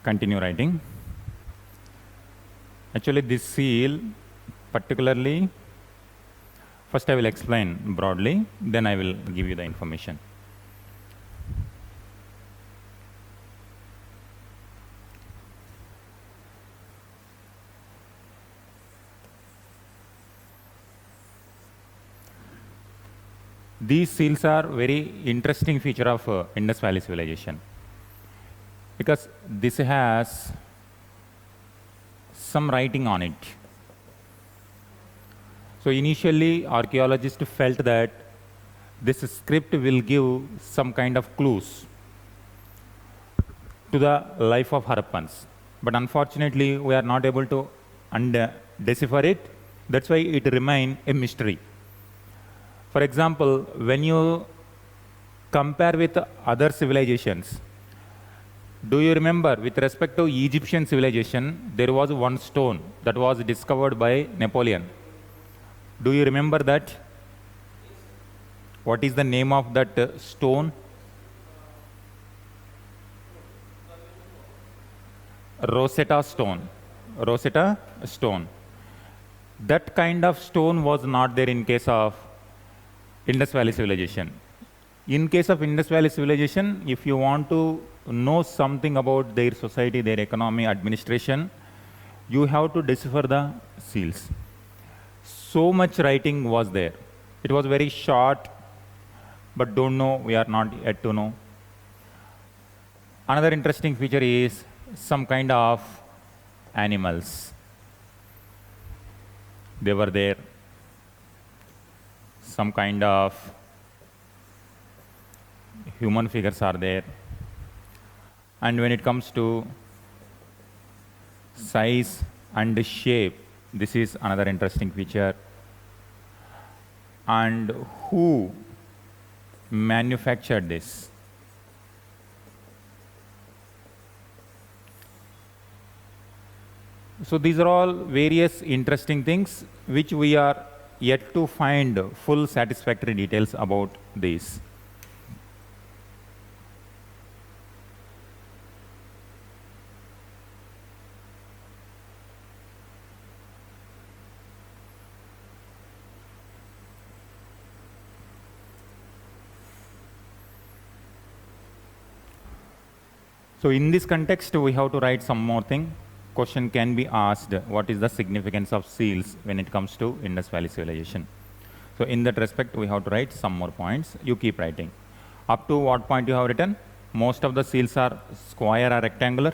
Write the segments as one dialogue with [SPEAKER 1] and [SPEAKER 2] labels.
[SPEAKER 1] Continue writing. Actually, this seal, particularly, first I will explain broadly, then I will give you the information. These seals are very interesting feature of Indus Valley civilization, because this has some writing on it. So initially, archaeologists felt that this script will give some kind of clues to the life of Harappans. But unfortunately, we are not able to decipher it. That's why it remains a mystery. For example, when you compare with other civilizations, do you remember with respect to Egyptian civilization, there was one stone that was discovered by Napoleon. Do you remember that? What is the name of that stone? Rosetta Stone. Rosetta Stone. That kind of stone was not there in case of Indus Valley civilization. In case of Indus Valley civilization, if you want to know something about their society, their economy, administration, you have to decipher the seals. So much writing was there. It was very short, but don't know, we are not yet to know. Another interesting feature is some kind of animals. They were there. Some kind of human figures are there. And when it comes to size and shape, this is another interesting feature. And who manufactured this? So these are all various interesting things which we are yet to find full satisfactory details about this. So in this context, we have to write some more thing. Question can be asked, what is the significance of seals when it comes to Indus Valley civilization? So in that respect, we have to write some more points. You keep writing. Up to what point you have written? Most of the seals are square or rectangular?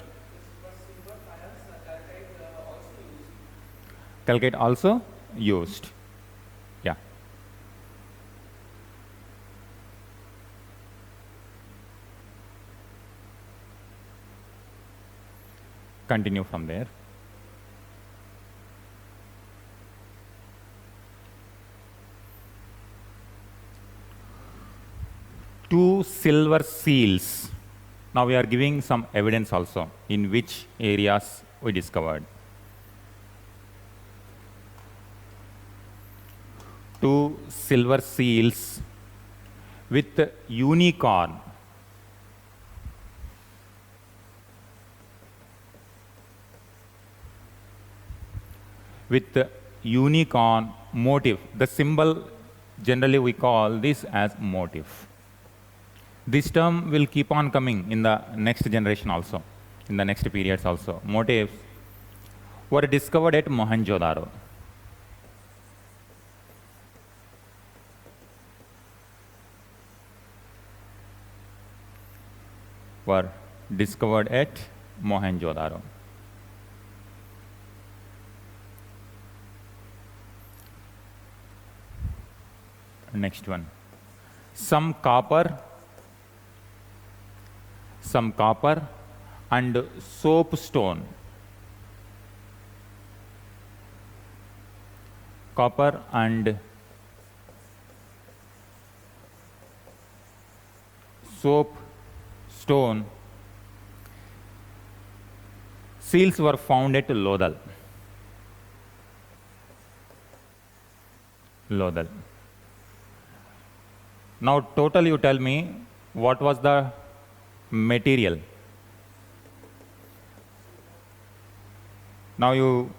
[SPEAKER 1] Calcite also used. Yeah. Continue from there. Two silver seals. Now we are giving some evidence also in which areas we discovered. Two silver seals with unicorn. With unicorn motif. The symbol, generally we call this as motif. This term will keep on coming in the next generation also, in the next periods also. Motifs were discovered at Mohenjo-daro. Were discovered at Mohenjo-daro. Next one. Some copper and soapstone. Copper and soapstone seals were found at Lodal. Now total you tell me what was the material. Now you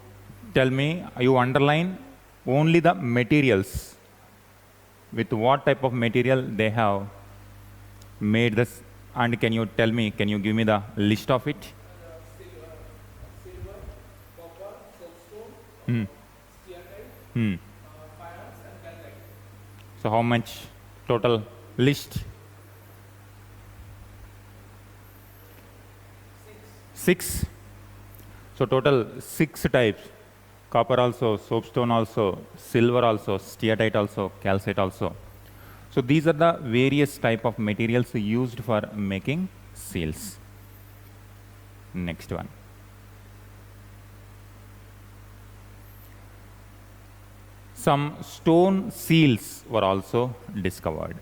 [SPEAKER 1] tell me, you underline only the materials. With what type of material they have made this, and can you tell me, can you give me the list of it?
[SPEAKER 2] Silver, copper, soapstone,
[SPEAKER 1] Hmm.
[SPEAKER 2] steatite,
[SPEAKER 1] Hmm.
[SPEAKER 2] faience, and calcite.
[SPEAKER 1] So how much total list? 6. So total 6 types. Copper also, soapstone also, silver also, steatite also, calcite also. So these are the various type of materials used for making seals. Next one. Some stone seals were also discovered.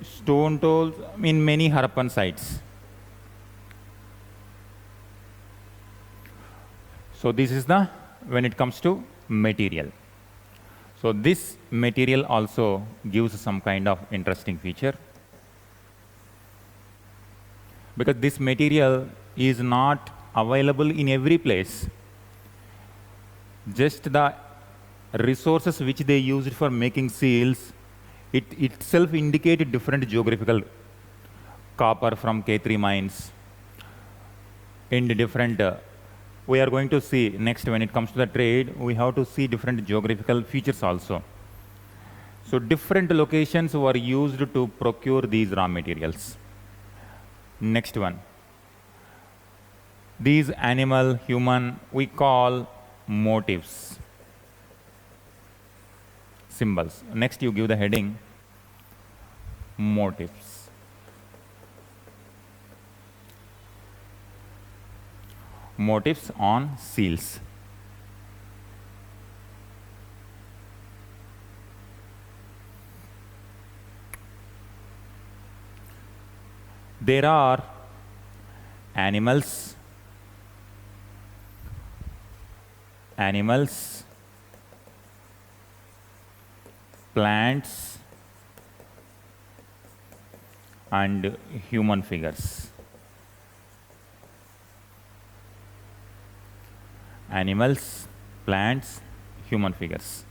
[SPEAKER 1] Stone tools in many Harappan sites. So this is the, when it comes to material. So this material also gives some kind of interesting feature, because this material is not available in every place. Just the resources which they used for making seals, it itself indicated different geographical. Copper from K3 mines in different, we are going to see next when it comes to the trade, we have to see different geographical features also. So different locations were used to procure these raw materials. Next one. These animal, human, we call motifs. Symbols. Next you give the heading, motifs. Motifs on seals. There are animals, plants, and human figures. Animals, plants, human figures.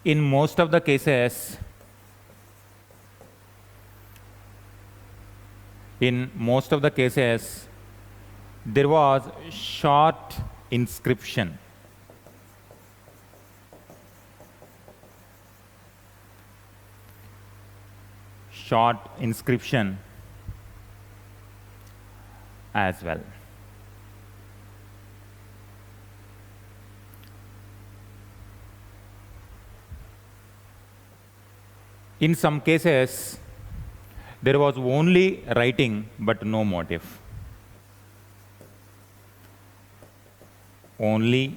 [SPEAKER 1] In most of the cases, there was short inscription. Short inscription as well. In some cases, there was only writing but no motif. Only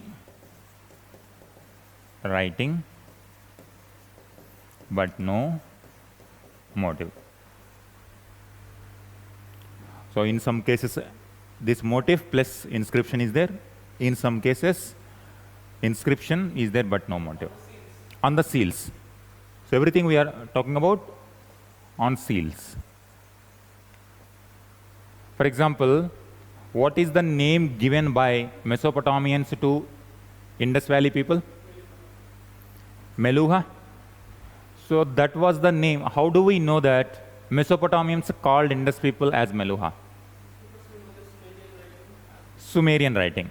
[SPEAKER 1] writing but no motive. So in some cases, this motif plus inscription is there. In some cases, inscription is there but no motive. On the seals. So everything we are talking about on seals. For example, what is the name given by Mesopotamians to Indus Valley people? Meluha. So that was the name. How do we know that Mesopotamians called Indus people as Meluha? Sumerian writing.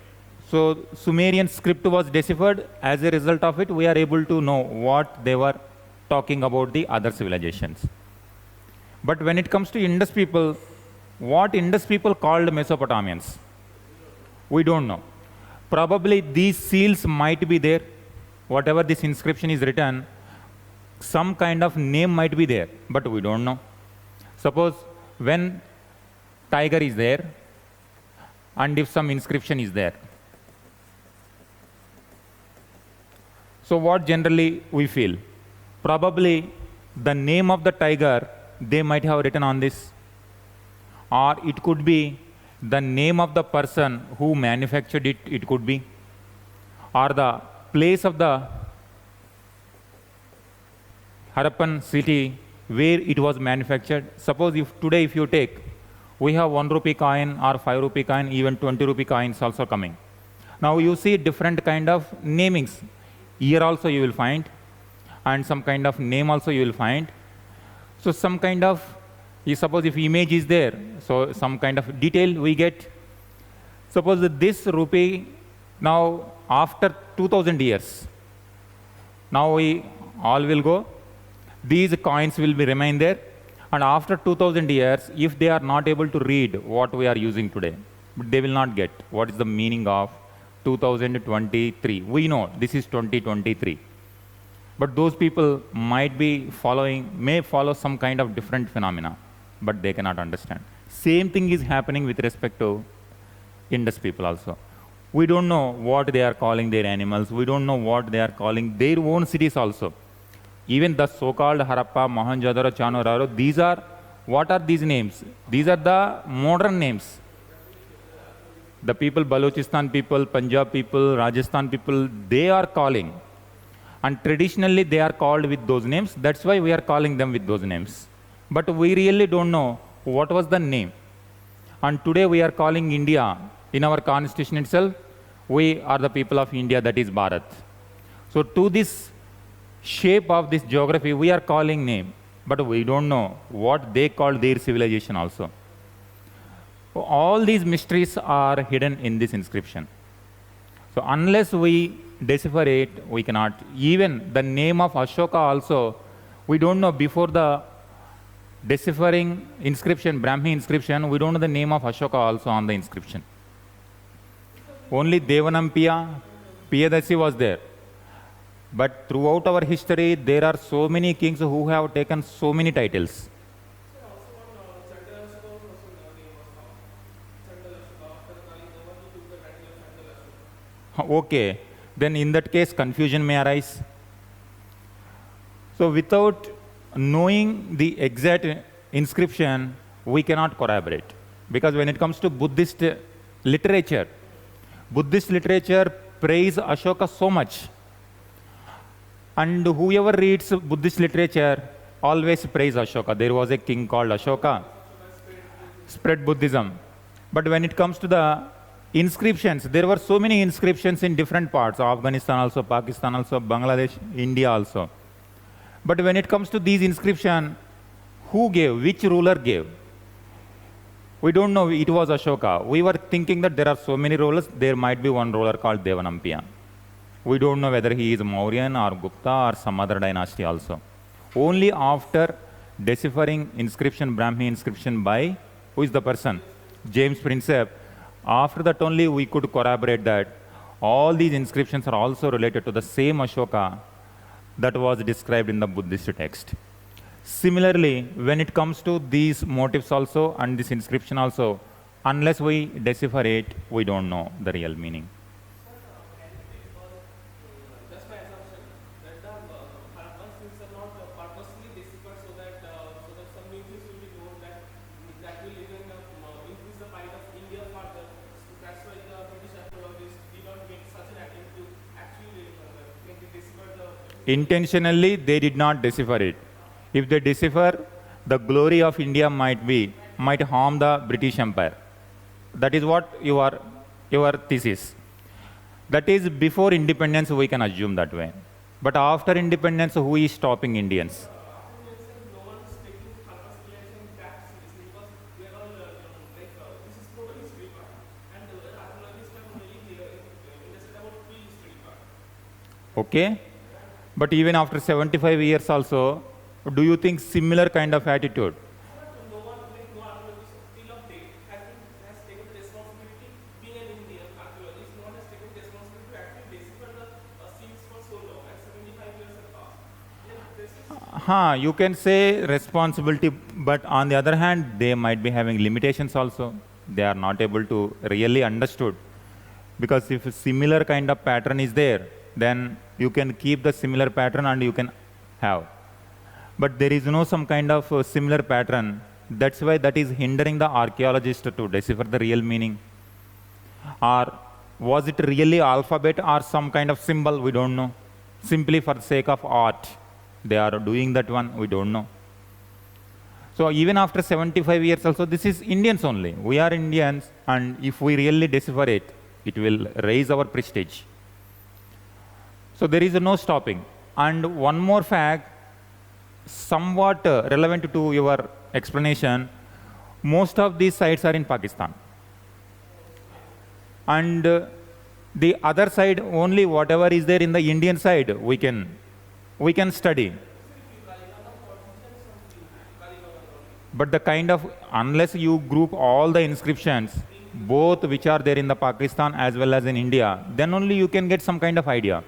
[SPEAKER 1] So Sumerian script was deciphered. As a result of it, we are able to know what they were talking about the other civilizations. But when it comes to Indus people, what Indus people called Mesopotamians? We don't know. Probably these seals might be there. Whatever this inscription is written, some kind of name might be there, but we don't know. Suppose when tiger is there, and if some inscription is there. So what generally we feel? Probably the name of the tiger they might have written on this or it could be the name of the person who manufactured it, it could be, or the place of the Harappan city where it was manufactured. Suppose if today if you take, we have 1 rupee coin or 5 rupee coin, even 20 rupee coins also coming. Now you see different kind of namings. Year also you will find, and some kind of name also you will find. So some kind of, you suppose if image is there, so some kind of detail we get. Suppose that this rupee, now after 2000 years, now we all will go, these coins will be remain there, and after 2000 years, if they are not able to read what we are using today, they will not get what is the meaning of 2023. We know this is 2023. But those people might be following, may follow some kind of different phenomena, but they cannot understand. Same thing is happening with respect to Indus people also. We don't know what they are calling their animals. We don't know what they are calling their own cities also. Even the so-called Harappa, Mohenjo-daro, Chanoraro, these are, what are these names? These are the modern names. The people, Balochistan people, Punjab people, Rajasthan people, they are calling. And traditionally they are called with those names. That's why we are calling them with those names. But we really don't know what was the name. And today we are calling India, in our constitution itself, we are the people of India, that is Bharat. So to this shape of this geography, we are calling name, but we don't know what they call their civilization also. All these mysteries are hidden in this inscription. So unless we decipher it, we cannot. Even the name of Ashoka also, we don't know before the deciphering inscription, Brahmi inscription, we don't know the name of Ashoka also on the inscription. Only Devanampiya, Piyadasi was there. But throughout our history, there are so many kings who have taken so many titles. Okay, then in that case, confusion may arise. So without knowing the exact inscription, we cannot corroborate. Because when it comes to Buddhist literature praise Ashoka so much. And whoever reads Buddhist literature always praise Ashoka. There was a king called Ashoka, spread Buddhism. But when it comes to the inscriptions, there were so many inscriptions in different parts, Afghanistan also, Pakistan also, Bangladesh, India also. But when it comes to these inscriptions, who gave, which ruler gave? We don't know it was Ashoka. We were thinking that there are so many rulers, there might be one ruler called Devanampiya. We don't know whether he is Mauryan or Gupta or some other dynasty also. Only after deciphering inscription, Brahmi inscription by, who is the person? James Prinsep. After that only we could corroborate that all these inscriptions are also related to the same Ashoka that was described in the Buddhist text. Similarly, when it comes to these motifs also and this inscription also, unless we decipher it, we don't know the real meaning. Intentionally, they did not decipher it. If they decipher, the glory of India might harm the British Empire. That is what your thesis. That is before independence, we can assume that way. But after independence, who is stopping Indians? Okay. But even after 75 years also, do you think similar kind of attitude? You can say responsibility, but on the other hand, they might be having limitations also. They are not able to really understood. Because if a similar kind of pattern is there, then you can keep the similar pattern and you can have. But there is no some kind of similar pattern, That's why that is hindering the archaeologist to decipher the real meaning. Or was it really alphabet or some kind of symbol? We don't know. Simply for the sake of art, they are doing that one, we don't know. So even after 75 years also, this is Indians only. We are Indians, and if we really decipher it, it will raise our prestige. So there is no stopping. And one more fact, somewhat relevant to your explanation, most of these sites are in Pakistan. And the other side, only whatever is there in the Indian side, we can study. But the kind of, unless you group all the inscriptions, both which are there in the Pakistan as well as in India, then only you can get some kind of idea.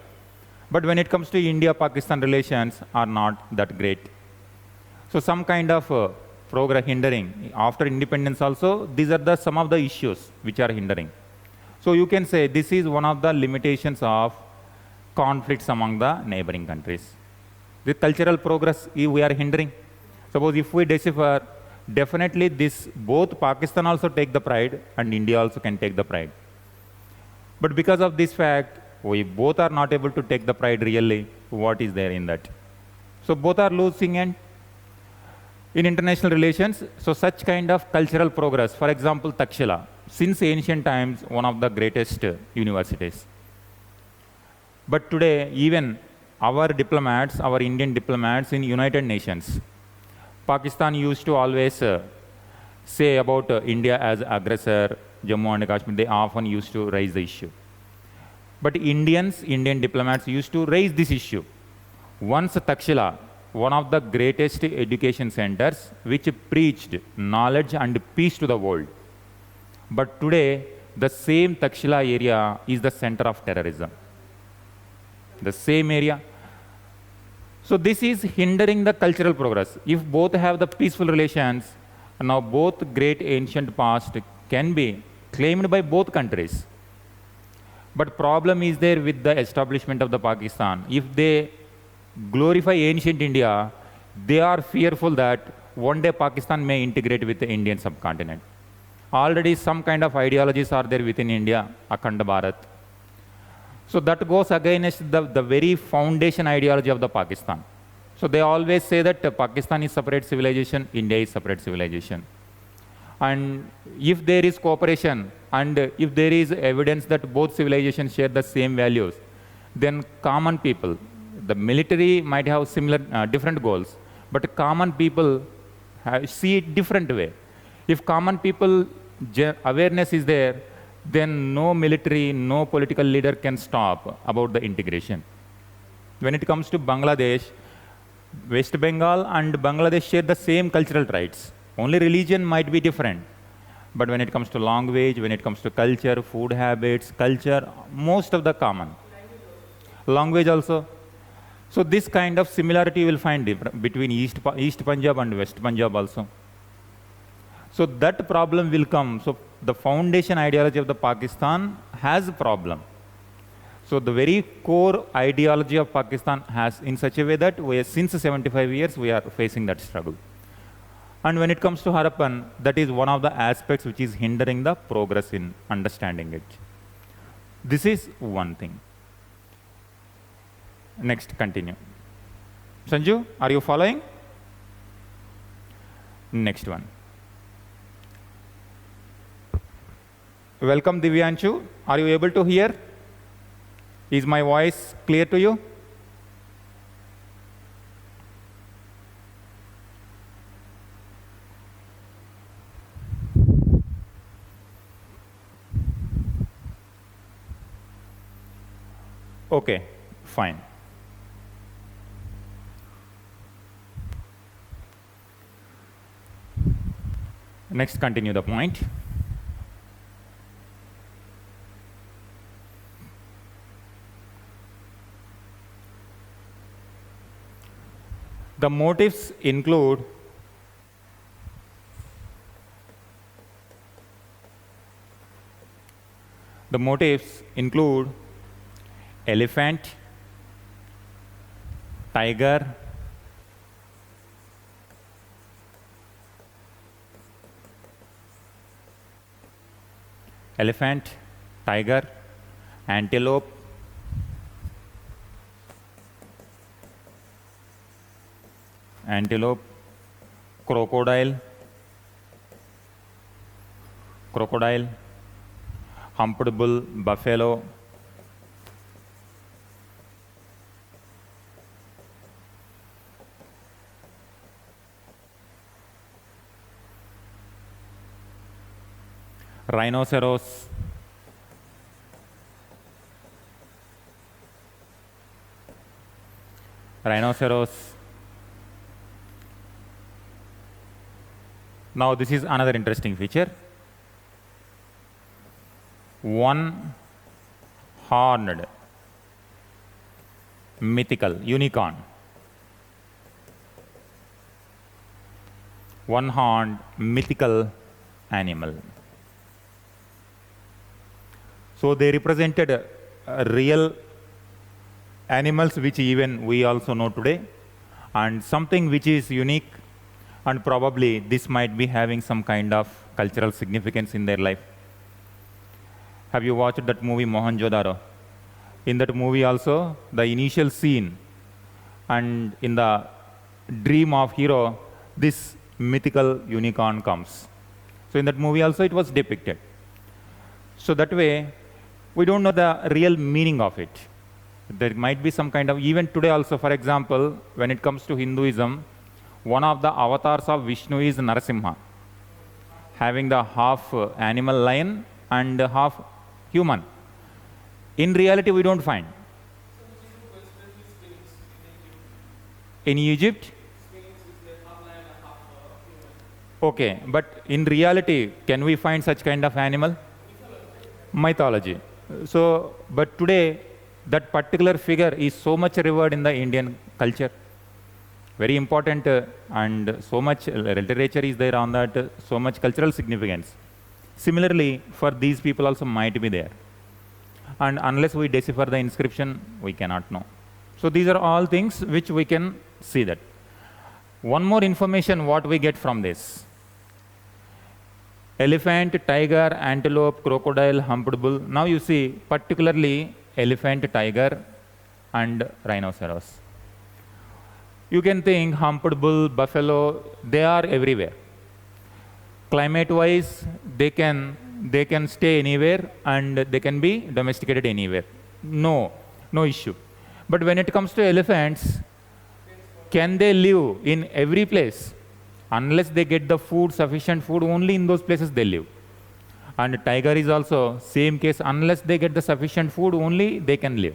[SPEAKER 1] But when it comes to India-Pakistan relations are not that great. So some kind of progress hindering. After independence also, these are some of the issues which are hindering. So you can say this is one of the limitations of conflicts among the neighboring countries. The cultural progress we are hindering. Suppose if we decipher, definitely this, both Pakistan also take the pride and India also can take the pride. But because of this fact, we both are not able to take the pride really, what is there in that. So both are losing end. In international relations, so such kind of cultural progress, for example, Takshila, since ancient times, one of the greatest universities. But today, even our diplomats, our Indian diplomats in United Nations, Pakistan used to always say about India as aggressor, Jammu and Kashmir, they often used to raise the issue. But Indian diplomats used to raise this issue. Once Takshila, one of the greatest education centers which preached knowledge and peace to the world. But today, the same Takshila area is the center of terrorism. The same area. So this is hindering the cultural progress. If both have the peaceful relations, now both great ancient past can be claimed by both countries. But problem is there with the establishment of the Pakistan. If they glorify ancient India, they are fearful that one day Pakistan may integrate with the Indian subcontinent. Already some kind of ideologies are there within India, Akhand Bharat. So that goes against the very foundation ideology of the Pakistan. So they always say that Pakistan is separate civilization, India is separate civilization. And if there is cooperation and if there is evidence that both civilizations share the same values, then common people, the military might have similar, different goals, but common people see it different way. If common people awareness is there, then no military, no political leader can stop about the integration. When it comes to Bangladesh, West Bengal and Bangladesh share the same cultural traits. Only religion might be different. But when it comes to language, when it comes to culture, food habits, culture, most of the common. Language also. So this kind of similarity you will find between East Punjab and West Punjab also. So that problem will come. So the foundation ideology of the Pakistan has a problem. So the very core ideology of Pakistan has in such a way that since 75 years we are facing that struggle. And when it comes to Harappan, that is one of the aspects which is hindering the progress in understanding it. This is one thing. Next, continue. Sanju, are you following? Next one. Welcome, Divyanshu. Are you able to hear? Is my voice clear to you? Okay, fine. Next, continue the point. The motives include elephant, tiger, elephant, tiger, antelope, crocodile, humped bull, buffalo, rhinoceros, Now this is another interesting feature. One-horned mythical unicorn. One-horned mythical animal. So they represented real animals which even we also know today, and something which is unique, and probably this might be having some kind of cultural significance in their life. Have you watched that movie Mohenjo-daro? In that movie also, the initial scene and in the dream of hero, this mythical unicorn comes. So in that movie also it was depicted. So that way, we don't know the real meaning of it. There might be some kind of, even today also, for example, when it comes to Hinduism, one of the avatars of Vishnu is Narasimha, having the half animal lion and half human. In reality, we don't find. In Egypt? Okay, but in reality, can we find such kind of animal? Mythology. So, but today, that particular figure is so much revered in the Indian culture. Very important, and so much literature is there on that, so much cultural significance. Similarly, for these people also might be there. And unless we decipher the inscription, we cannot know. So these are all things which we can see that. One more information what we get from this. Elephant, tiger, antelope, crocodile, humped bull. Now you see particularly elephant, tiger and rhinoceros. You can think humped bull, buffalo, they are everywhere. Climate-wise, they can stay anywhere and they can be domesticated anywhere. No issue. But when it comes to elephants, can they live in every place? Unless they get the food, sufficient food, only in those places they live. And tiger is also same case, unless they get the sufficient food, only they can live.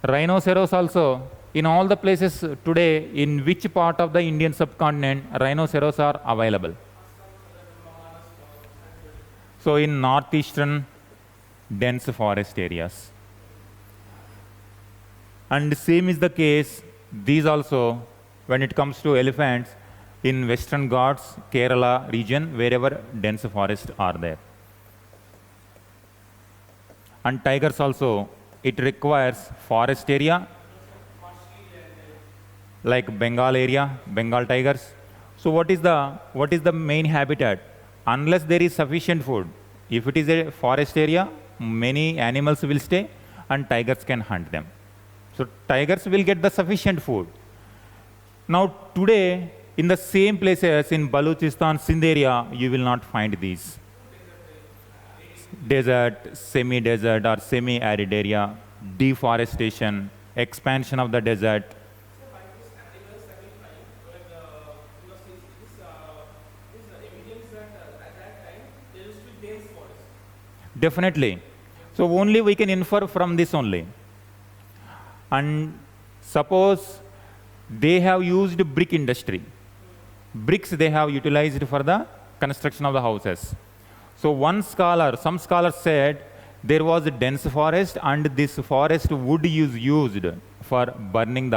[SPEAKER 1] Rhinoceros also, in all the places today, in which part of the Indian subcontinent, rhinoceros are available? So in northeastern dense forest areas. And same is the case, these also, when it comes to elephants, in Western Ghats, Kerala region, wherever dense forests are there. And tigers also, it requires forest area, like Bengal area, Bengal tigers. So what is the main habitat? Unless there is sufficient food, if it is a forest area, many animals will stay and tigers can hunt them. So tigers will get the sufficient food. Now today, in the same places in Balochistan, Sindh area, you will not find these. Desert, semi-desert or semi-arid area, deforestation, expansion of the desert. Definitely. So only we can infer from this only. And suppose they have used brick industry. Bricks they have utilized for the construction of the houses. So some scholars said there was a dense forest and this forest wood is used for burning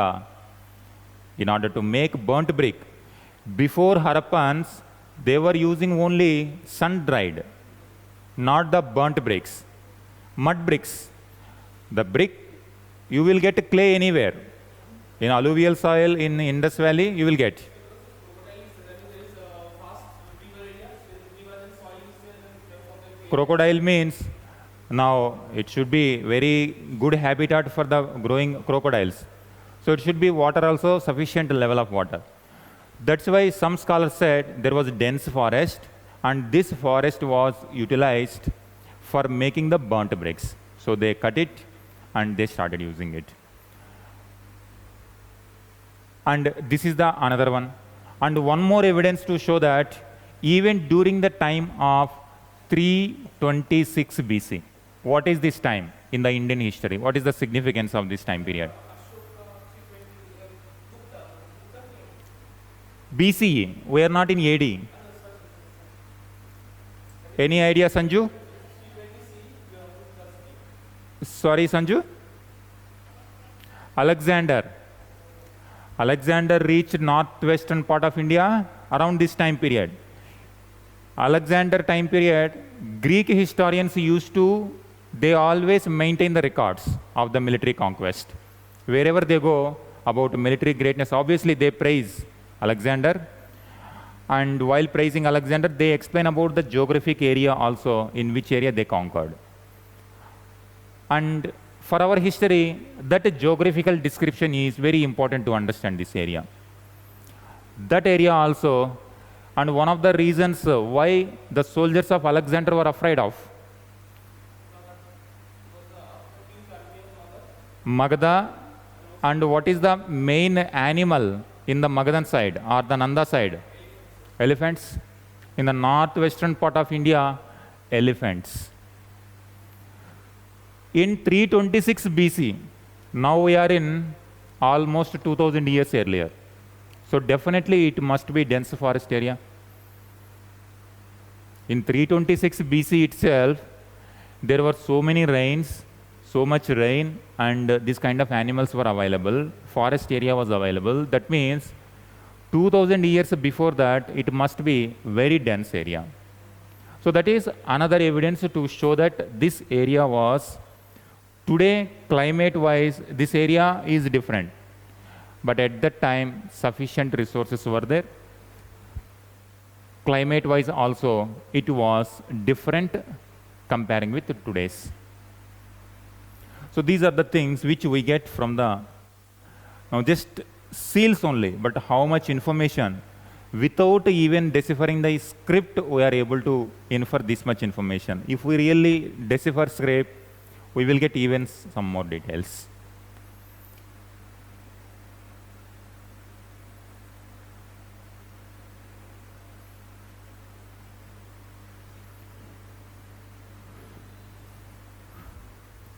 [SPEAKER 1] in order to make burnt brick. Before Harappans, they were using only sun-dried, not the burnt bricks, mud bricks. The brick, you will get clay anywhere. In alluvial soil, in Indus Valley, you will get. Crocodile means now it should be very good habitat for the growing crocodiles. So it should be water also, sufficient level of water. That's why some scholars said there was dense forest, and this forest was utilized for making the burnt bricks. So they cut it and they started using it. And this is the another one. And one more evidence to show that even during the time of 326 BC, what is this time in the Indian history? What is the significance of this time period? BCE, we are not in AD. Any idea, Sanju? Sorry, Sanju? Alexander. Alexander reached northwestern part of India around this time period. Alexander time period, Greek historians used to, they always maintain the records of the military conquest. Wherever they go about military greatness, obviously they praise Alexander. And while praising Alexander, they explain about the geographic area also, in which area they conquered. And for our history, that geographical description is very important to understand this area. That area also, and one of the reasons why the soldiers of Alexander were afraid of Magadha, and what is the main animal in the Magadhan side or the Nanda side? Elephants. In the northwestern part of India, elephants. In 326 BC, now we are in almost 2000 years earlier. So definitely it must be dense forest area. In 326 BC itself, there were so many rains, so much rain, and this kind of animals were available. Forest area was available. That means 2000 years before that, it must be very dense area. So that is another evidence to show that this area was, today climate-wise, this area is different. But at that time, sufficient resources were there. Climate-wise also, it was different comparing with today's. So these are the things which we get from the, now just seals only, but how much information, without even deciphering the script, we are able to infer this much information. If we really decipher script, we will get even some more details.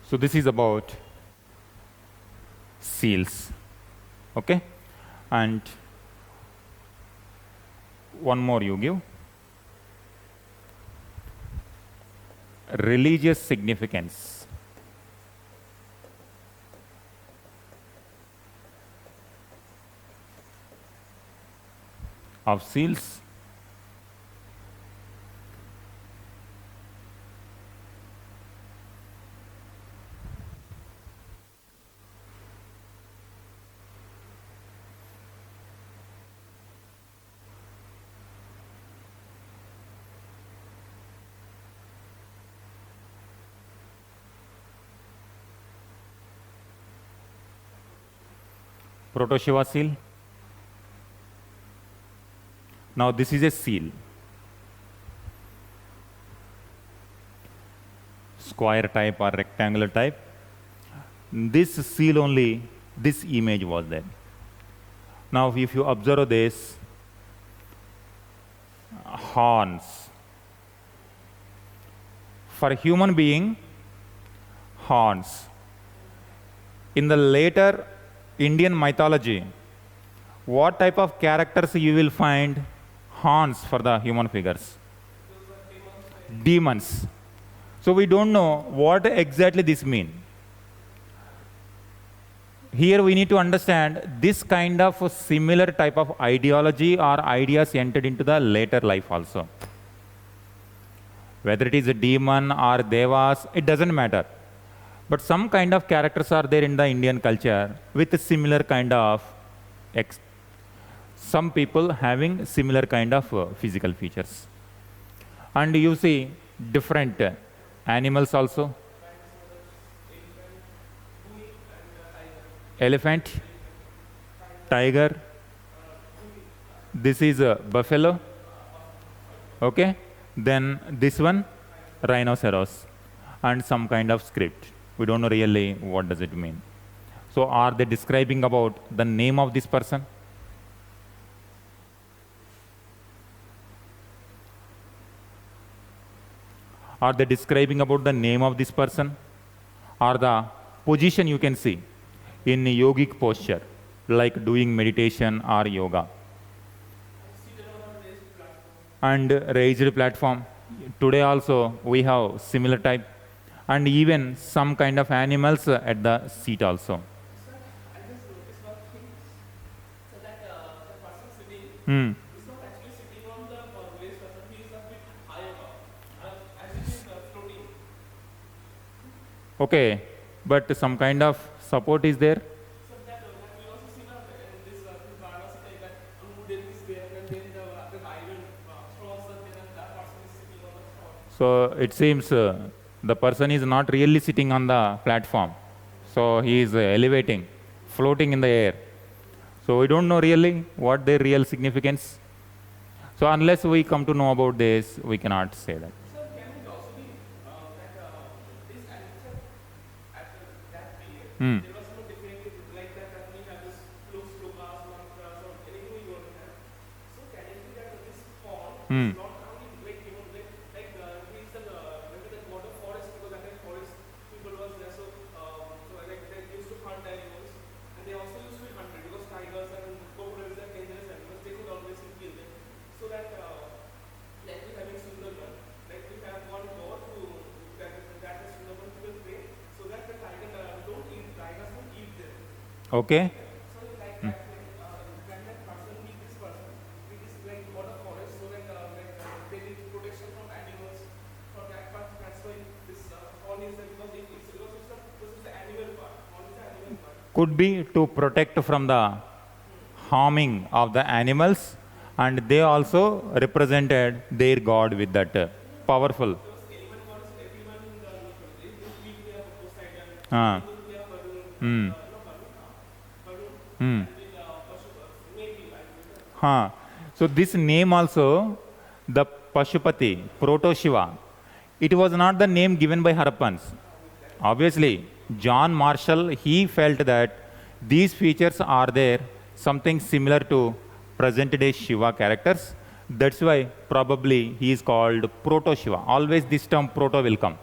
[SPEAKER 1] So this is about seals, okay? And one more you give. Religious significance. Of seals. Proto-Shiva seal. Now this is a seal. Square type or rectangular type. This seal only, this image was there. Now if you observe this, horns. For human being, horns. In the later Indian mythology, what type of characters you will find horns for the human figures? Demons. So we don't know what exactly this means. Here we need to understand this kind of similar type of ideology or ideas entered into the later life also. Whether it is a demon or devas, it doesn't matter. But some kind of characters are there in the Indian culture with a similar kind of, some people having similar kind of physical features. And you see, different animals also. Elephant, tiger, this is a buffalo, okay? Then this one, rhinoceros, and some kind of script. We don't know really what does it mean. So are they describing about the name of this person? Are they describing about the name of this person? Or the position you can see in yogic posture, like doing meditation or yoga? And raised platform. Today also we have similar type. And even some kind of animals at the seat also.
[SPEAKER 2] Sir, I just noticed one thing. So that the person sitting
[SPEAKER 1] Hmm.
[SPEAKER 2] is not actually sitting on the raised person. He is a bit high above, as if he is floating.
[SPEAKER 1] Okay, but some kind of support is there.
[SPEAKER 2] So that we also see now in this Karna sitting that wooden is there, and then the iron straws are there, and that person is sitting on the straw.
[SPEAKER 1] So it seems the person is not really sitting on the platform. So he is elevating, floating in the air. So we don't know really what their real significance. So unless we come to know about this, we cannot say that.
[SPEAKER 2] Sir, can it also be that this answer at that period,
[SPEAKER 1] Hmm.
[SPEAKER 2] there was no definitive like that we have this slokas, mantras, or anything we don't have. So can it be that this form
[SPEAKER 1] Hmm.
[SPEAKER 2] is not only like given like he is the maybe the god of forest because that time forest people was there. So so like they used to hunt animals and they also used to be hunted because tigers and crocodiles are dangerous animals. They could always kill them. So that like we having Sundarban, like we have one god who that is Sundarban people pray so that the tiger don't eat tigers don't eat them.
[SPEAKER 1] Okay.
[SPEAKER 2] So like that can that person meet this person? It is like god of forest so that they need protection from animals for that part. That's why this horn is there because this is the animal part. Horn is the animal part.
[SPEAKER 1] Could be to protect from the harming of the animals, and they also represented their god with that powerful.
[SPEAKER 2] Everyone in the we have Poseidon,
[SPEAKER 1] Ah.
[SPEAKER 2] we have Varun,
[SPEAKER 1] Hmm.
[SPEAKER 2] Varun,
[SPEAKER 1] Hmm.
[SPEAKER 2] and with maybe like
[SPEAKER 1] Huh. So this name also, the Pashupati, Proto Shiva, it was not the name given by Harappans. Obviously, John Marshall, he felt that these features are there, something similar to present-day Shiva characters. That's why probably he is called Proto Shiva. Always this term Proto will come.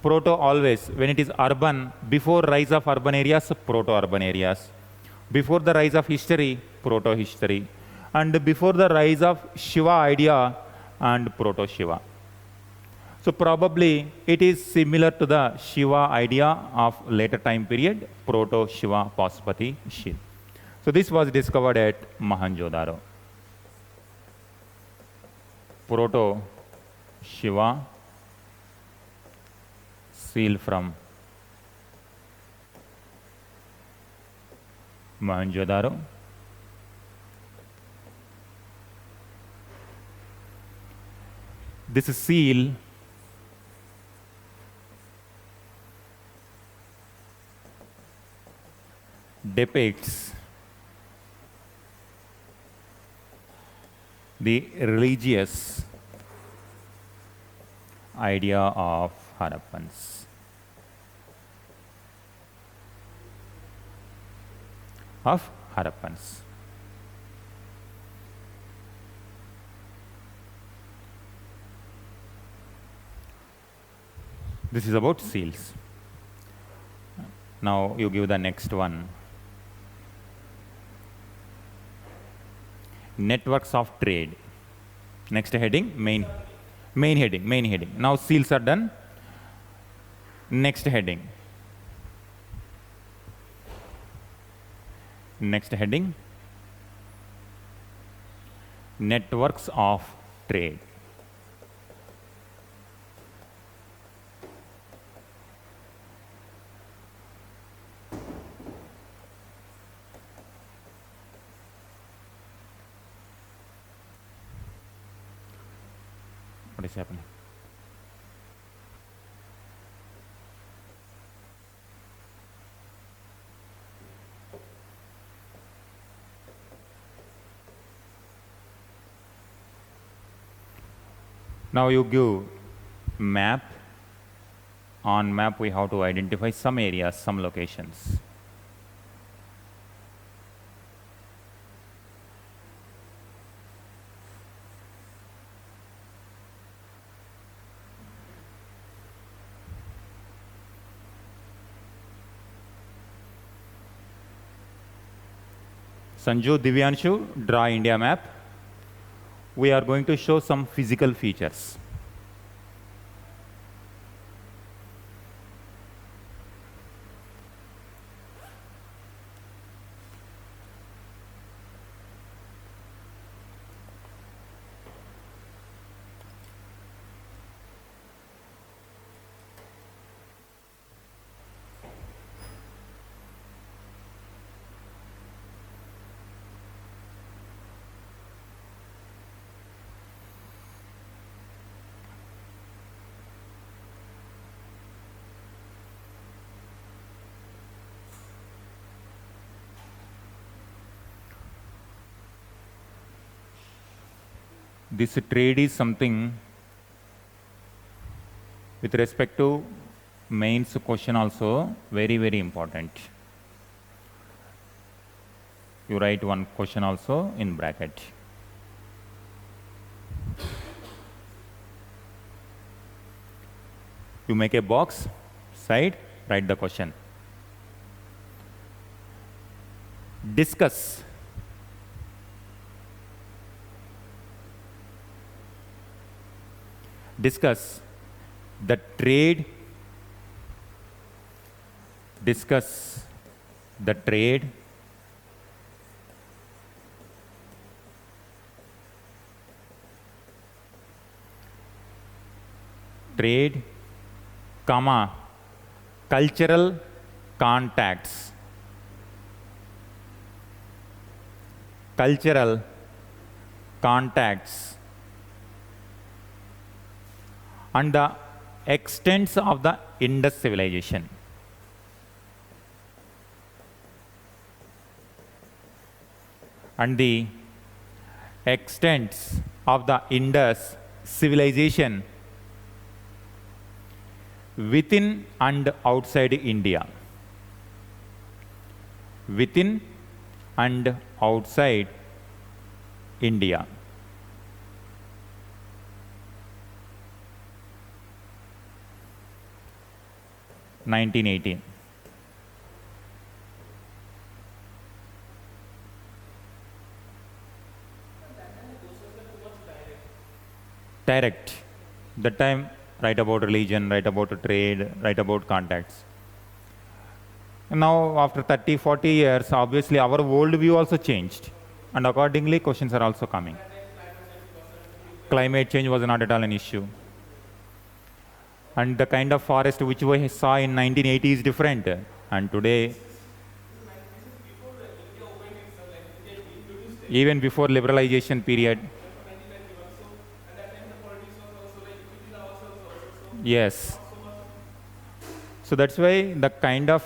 [SPEAKER 1] Proto always, when it is urban, before rise of urban areas, proto-urban areas. Before the rise of history, proto-history. And before the rise of Shiva idea and proto-Shiva. So probably it is similar to the Shiva idea of later time period, proto-Shiva Pashupati Shiv. So this was discovered at Mohenjo-daro. Proto-Shiva seal from Mohenjo-daro. This seal depicts the religious idea of Harappans. This is about seals. Now you give the next one. Networks of trade. Next heading, main heading. Now seals are done. Next heading. Networks of trade. What is happening? Now you give map. On map, we have to identify some areas, some locations. Sanju, Divyanshu, draw India map. We are going to show some physical features. This trade is something with respect to mains question also very, very important. You write one question also in bracket. You make a box, side, write the question. Discuss. Discuss the trade, discuss the trade, trade, comma, cultural contacts, cultural contacts, and the extents of the Indus civilization. And the extents of the Indus civilization within and outside India. Within and outside India. 1918. Direct. That time, write about religion, write about trade, write about contacts. Now, after 30, 40 years, obviously our worldview also changed. And accordingly, questions are also coming. Climate change was not at all an issue. And the kind of forest which we saw in 1980 is different. And today, even before liberalization period, yes. So that's why the kind of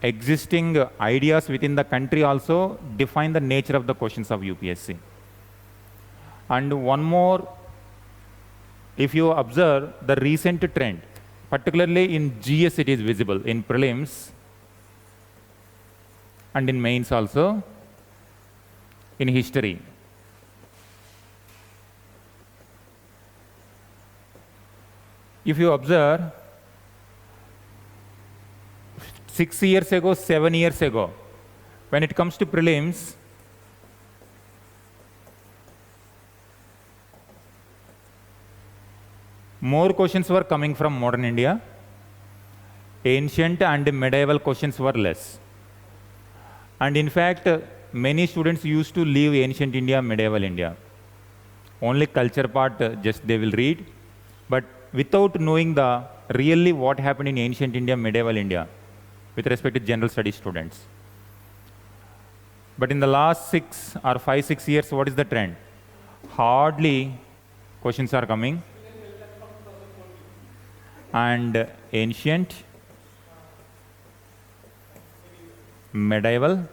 [SPEAKER 1] existing ideas within the country also define the nature of the questions of UPSC. And one more, if you observe the recent trend, particularly in GS it is visible, in prelims and in mains also, in history. If you observe, 6 years ago, 7 years ago, when it comes to prelims, more questions were coming from modern India. Ancient and medieval questions were less. And in fact, many students used to leave ancient India, medieval India. Only culture part just they will read, but without knowing the really what happened in ancient India, medieval India, with respect to general studies students. But in the last 6 or 5, 6 years, what is the trend? Hardly questions are coming. And ancient, medieval,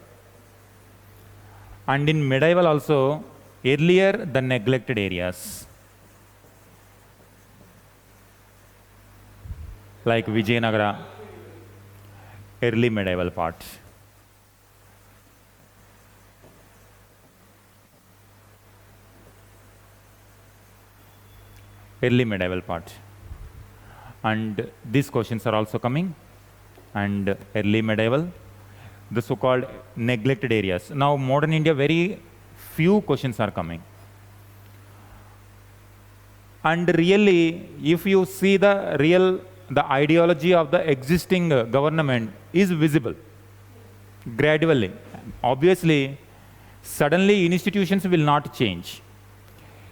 [SPEAKER 1] and in medieval also, earlier the neglected areas. like Vijayanagara, early medieval parts. Early medieval parts. And these questions are also coming. And early medieval, the so-called neglected areas. Now, modern India, very few questions are coming. And really, if you see the ideology of the existing government is visible gradually. Obviously, suddenly institutions will not change.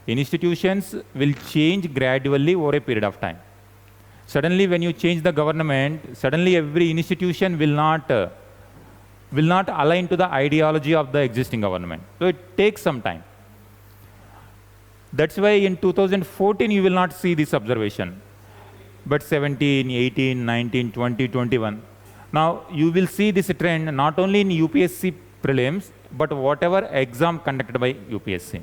[SPEAKER 1] Institutions will change gradually over a period of time. Suddenly, when you change the government, suddenly every institution will not align to the ideology of the existing government. So it takes some time. That's why in 2014 you will not see this observation. But 17, 18, 19, 20, 21. Now you will see this trend not only in UPSC prelims, but whatever exam conducted by UPSC.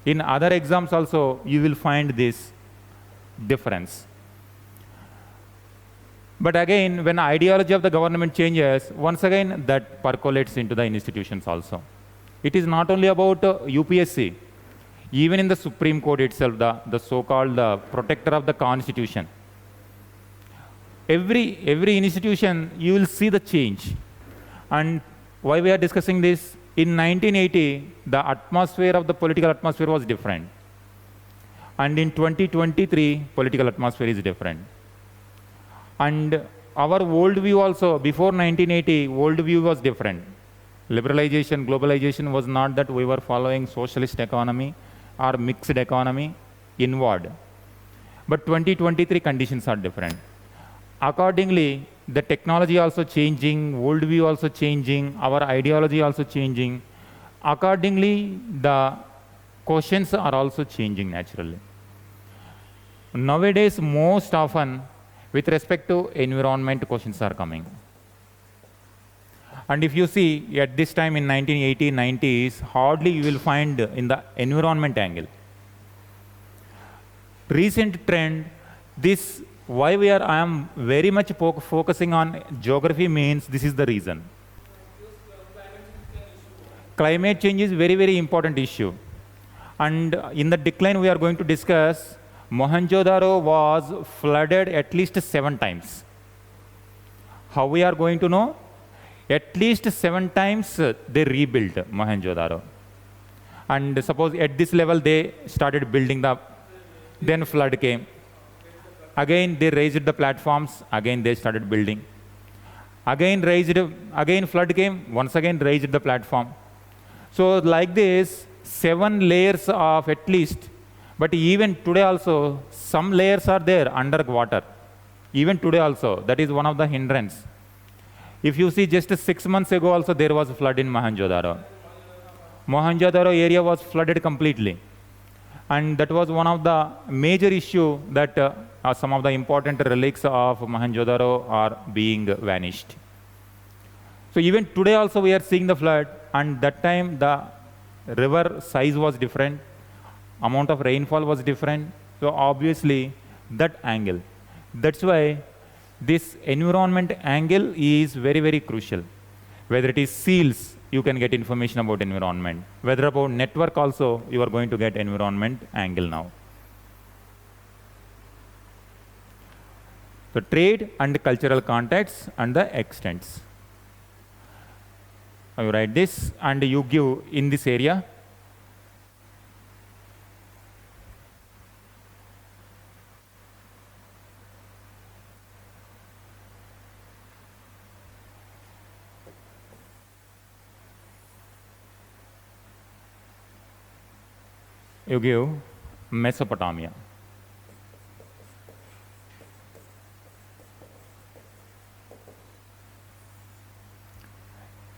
[SPEAKER 1] In other exams also, you will find this difference. But again, when ideology of the government changes, once again that percolates into the institutions also. It is not only about UPSC. Even in the Supreme Court itself, the so-called protector of the constitution, every institution, you will see the change. And why we are discussing this? In 1980, the atmosphere of the political atmosphere was different. And in 2023, political atmosphere is different. And our worldview also, before 1980, worldview was different. Liberalization, globalization was not that we were following socialist economy or mixed economy inward. But 2023 conditions are different. Accordingly, the technology also changing, worldview also changing, our ideology also changing. Accordingly, the questions are also changing naturally. Nowadays, most often, with respect to environment, questions are coming. And if you see, at this time in 1980s, 90s, hardly you will find in the environment angle. Recent trend, this, why I am very much focusing on geography means this is the reason. Climate change is very, very important issue. And in the decline we are going to discuss, Mohenjo-daro was flooded at least 7 times. How we are going to know? At least 7 times they rebuilt Mohenjo-daro. And suppose at this level they started building then flood came. Again they raised the platforms, again they started building. Again flood came, once again raised the platform. So like this, 7 layers of at least, but even today also, some layers are there under water. Even today also, that is one of the hindrance. If you see just 6 months ago also, there was a flood in Mohenjo-daro. Mohenjo-daro area was flooded completely. And that was one of the major issue that some of the important relics of Mohenjo-daro are being vanished. So even today also we are seeing the flood, and that time the river size was different, amount of rainfall was different. So obviously that angle. That's why this environment angle is very, very crucial. Whether it is seals, you can get information about environment. Whether about network also, you are going to get environment angle now. So trade and cultural contexts and the extents. You write this and you give in this area. You give Mesopotamia.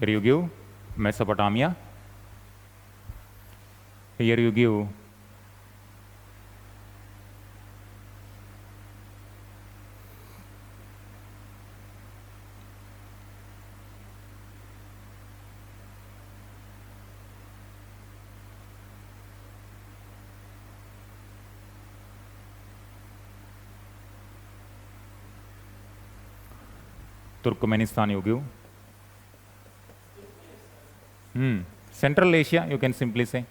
[SPEAKER 1] Here you give Mesopotamia. Here you give Turkmenistan you give. Central Asia, you can simply say.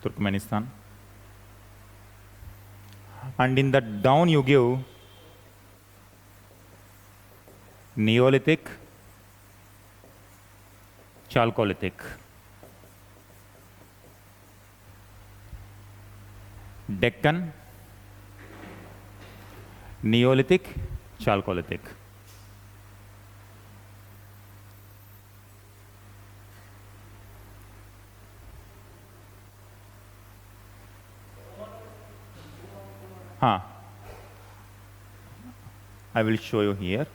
[SPEAKER 1] Turkmenistan. And in the down you give Neolithic, Chalcolithic. Deccan, Neolithic, Chalcolithic. I will show you here.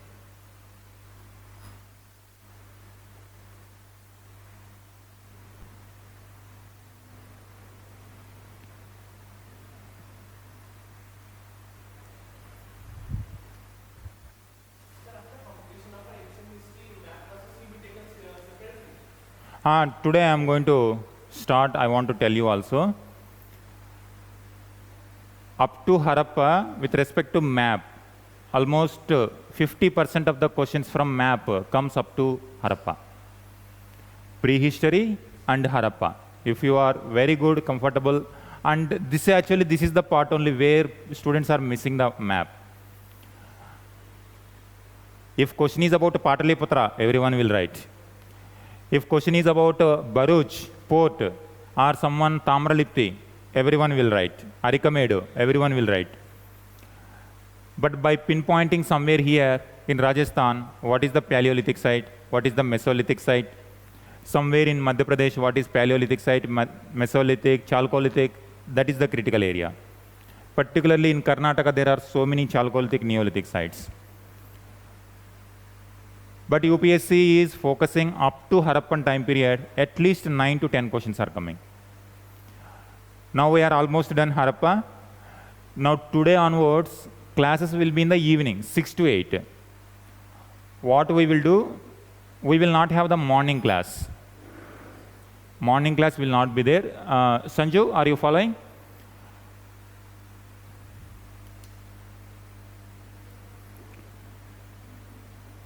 [SPEAKER 1] Today I am going to start, I want to tell you also. Up to Harappa, with respect to map, almost 50% of the questions from map comes up to Harappa. Prehistory and Harappa. If you are very good, comfortable, and this is the part only where students are missing the map. If question is about Pataliputra, everyone will write. If question is about Bharuch, port, or someone Tamralipti, everyone will write. Arikamedu, everyone will write. But by pinpointing somewhere here in Rajasthan, what is the Paleolithic site, what is the Mesolithic site, somewhere in Madhya Pradesh, what is Paleolithic site, Mesolithic, Chalcolithic, that is the critical area. Particularly in Karnataka, there are so many Chalcolithic, Neolithic sites. But UPSC is focusing up to Harappan time period, at least 9 to 10 questions are coming. Now we are almost done Harappa. Now today onwards, classes will be in the evening, 6 to 8. What we will do, we will not have the morning class. Morning class will not be there. Sanju, are you following?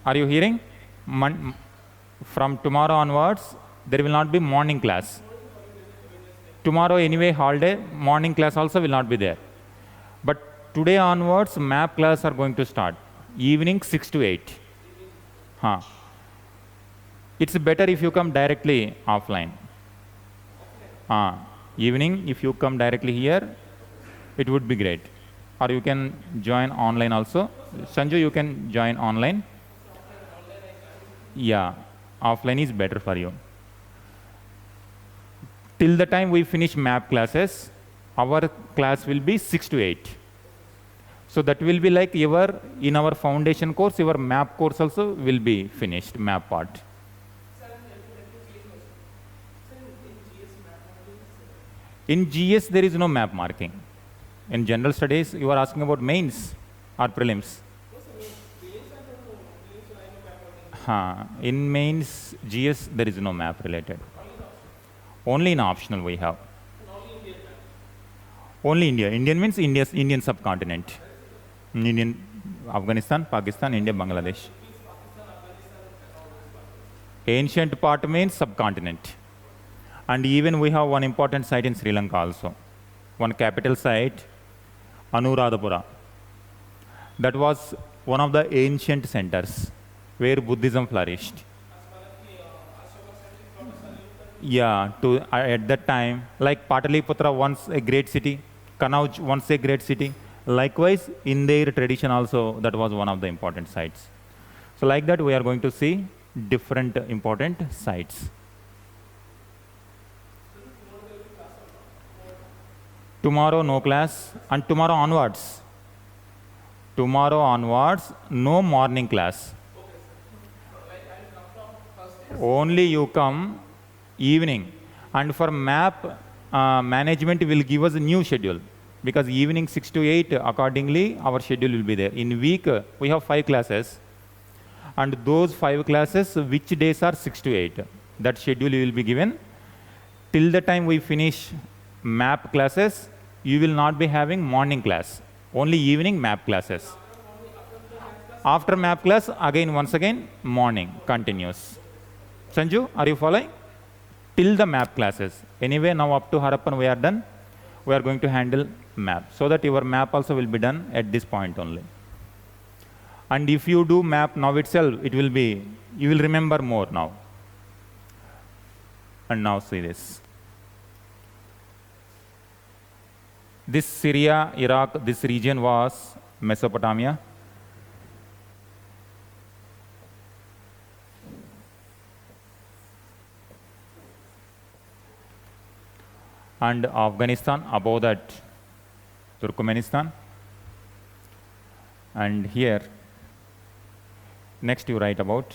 [SPEAKER 1] Are you hearing? From tomorrow onwards, there will not be morning class. Tomorrow anyway holiday, morning class also will not be there. But today onwards, map class are going to start. Evening 6 to 8. It's better if you come directly offline. Evening, if you come directly here, it would be great. Or you can join online also. Sanju, you can join online. Yeah, offline is better for you. Till the time we finish map classes, our class will be 6 to 8. So that will be like in our foundation course, your map course also will be finished, map part. In GS, there is no map marking. In general studies, you are asking about mains or prelims. In mains, GS, there is no map related. Only in optional we have. Only India. Indian means Indian subcontinent. Indian, Afghanistan, Pakistan, India, Bangladesh. Ancient part means subcontinent. And even we have one important site in Sri Lanka also. One capital site, Anuradhapura. That was one of the ancient centers where Buddhism flourished. Yeah, at that time, like Pataliputra once a great city, Kanauj once a great city. Likewise, in their tradition also, that was one of the important sites. So like that, we are going to see different important sites. Tomorrow, no class, and tomorrow onwards. Tomorrow onwards, no morning class. Only you come evening. And for map, management will give us a new schedule. Because evening 6 to 8, accordingly, our schedule will be there. In week, we have 5 classes. And those 5 classes, which days are 6 to 8? That schedule will be given. Till the time we finish map classes, you will not be having morning class. Only evening map classes. After map class, again, once again, morning continues. Sanju, are you following? Till the map classes. Anyway, now up to Harappan we are done. We are going to handle map, so that your map also will be done at this point only. And if you do map now itself, it will be, you will remember more now. And now see this. This Syria, Iraq, this region was Mesopotamia. And Afghanistan, above that Turkmenistan. And here, next you write about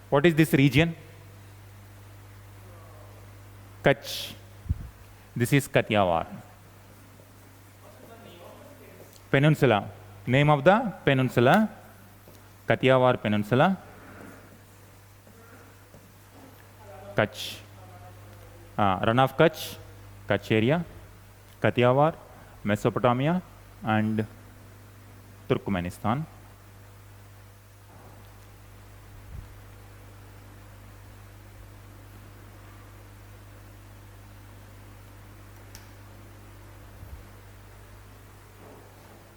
[SPEAKER 1] what is this region? Kutch. This is Kathiawar. Peninsula. Name of the peninsula. Kathiawar Peninsula, Kutch, Run of Kutch, Kutch area, Kathiawar, Mesopotamia, and Turkmenistan.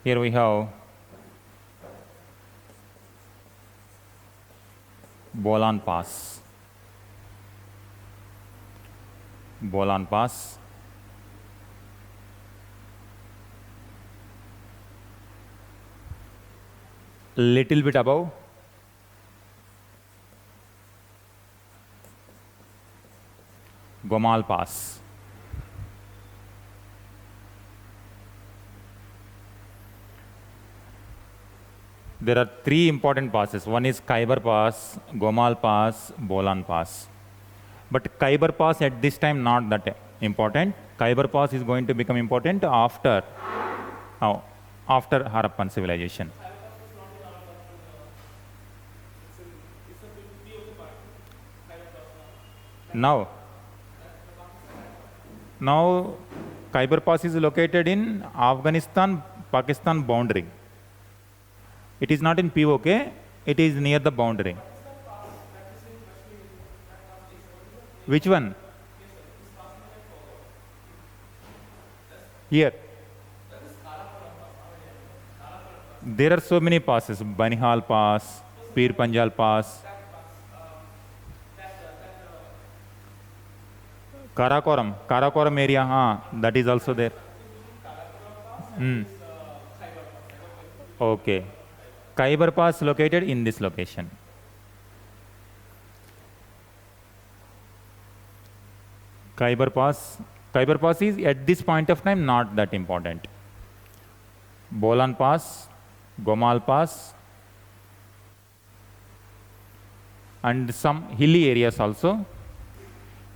[SPEAKER 1] Here we have Bolan Pass. Bolan Pass. Little bit above. Gomal Pass. There are three important passes. One is Khyber Pass, Gomal Pass, Bolan Pass. But Khyber Pass at this time not that important. Khyber Pass is going to become important after Harappan civilization. Now Khyber Pass is located in Afghanistan-Pakistan boundary. It is not in POK, it is near the boundary. Which one? Here. There are so many passes. Banihal Pass, Pir Panjal Pass. Karakoram area, that is also there. Okay. Khyber Pass located in this location. Khyber Pass is at this point of time not that important. Bolan Pass, Gomal Pass, and some hilly areas also.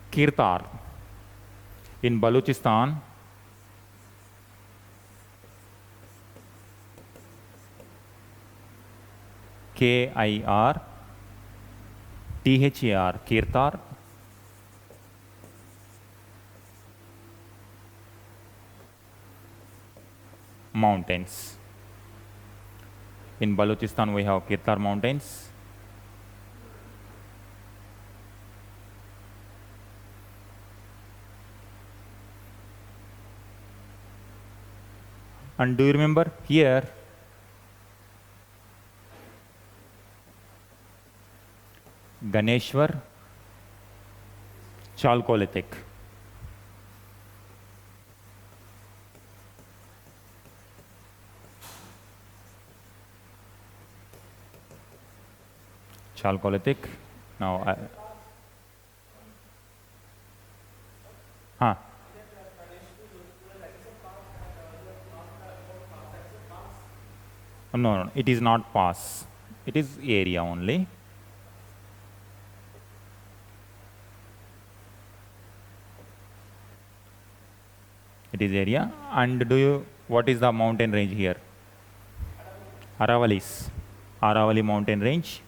[SPEAKER 1] Kirtar in Balochistan. Kirtar, Kirtar. Mountains. In Balochistan we have Kirtar mountains. And do you remember here? Ganeshwar, Chalcolithic. Chalcolithic. Now, no, it is not pass. It is area only. It is area. And what is the mountain range here? Aravali mountain range.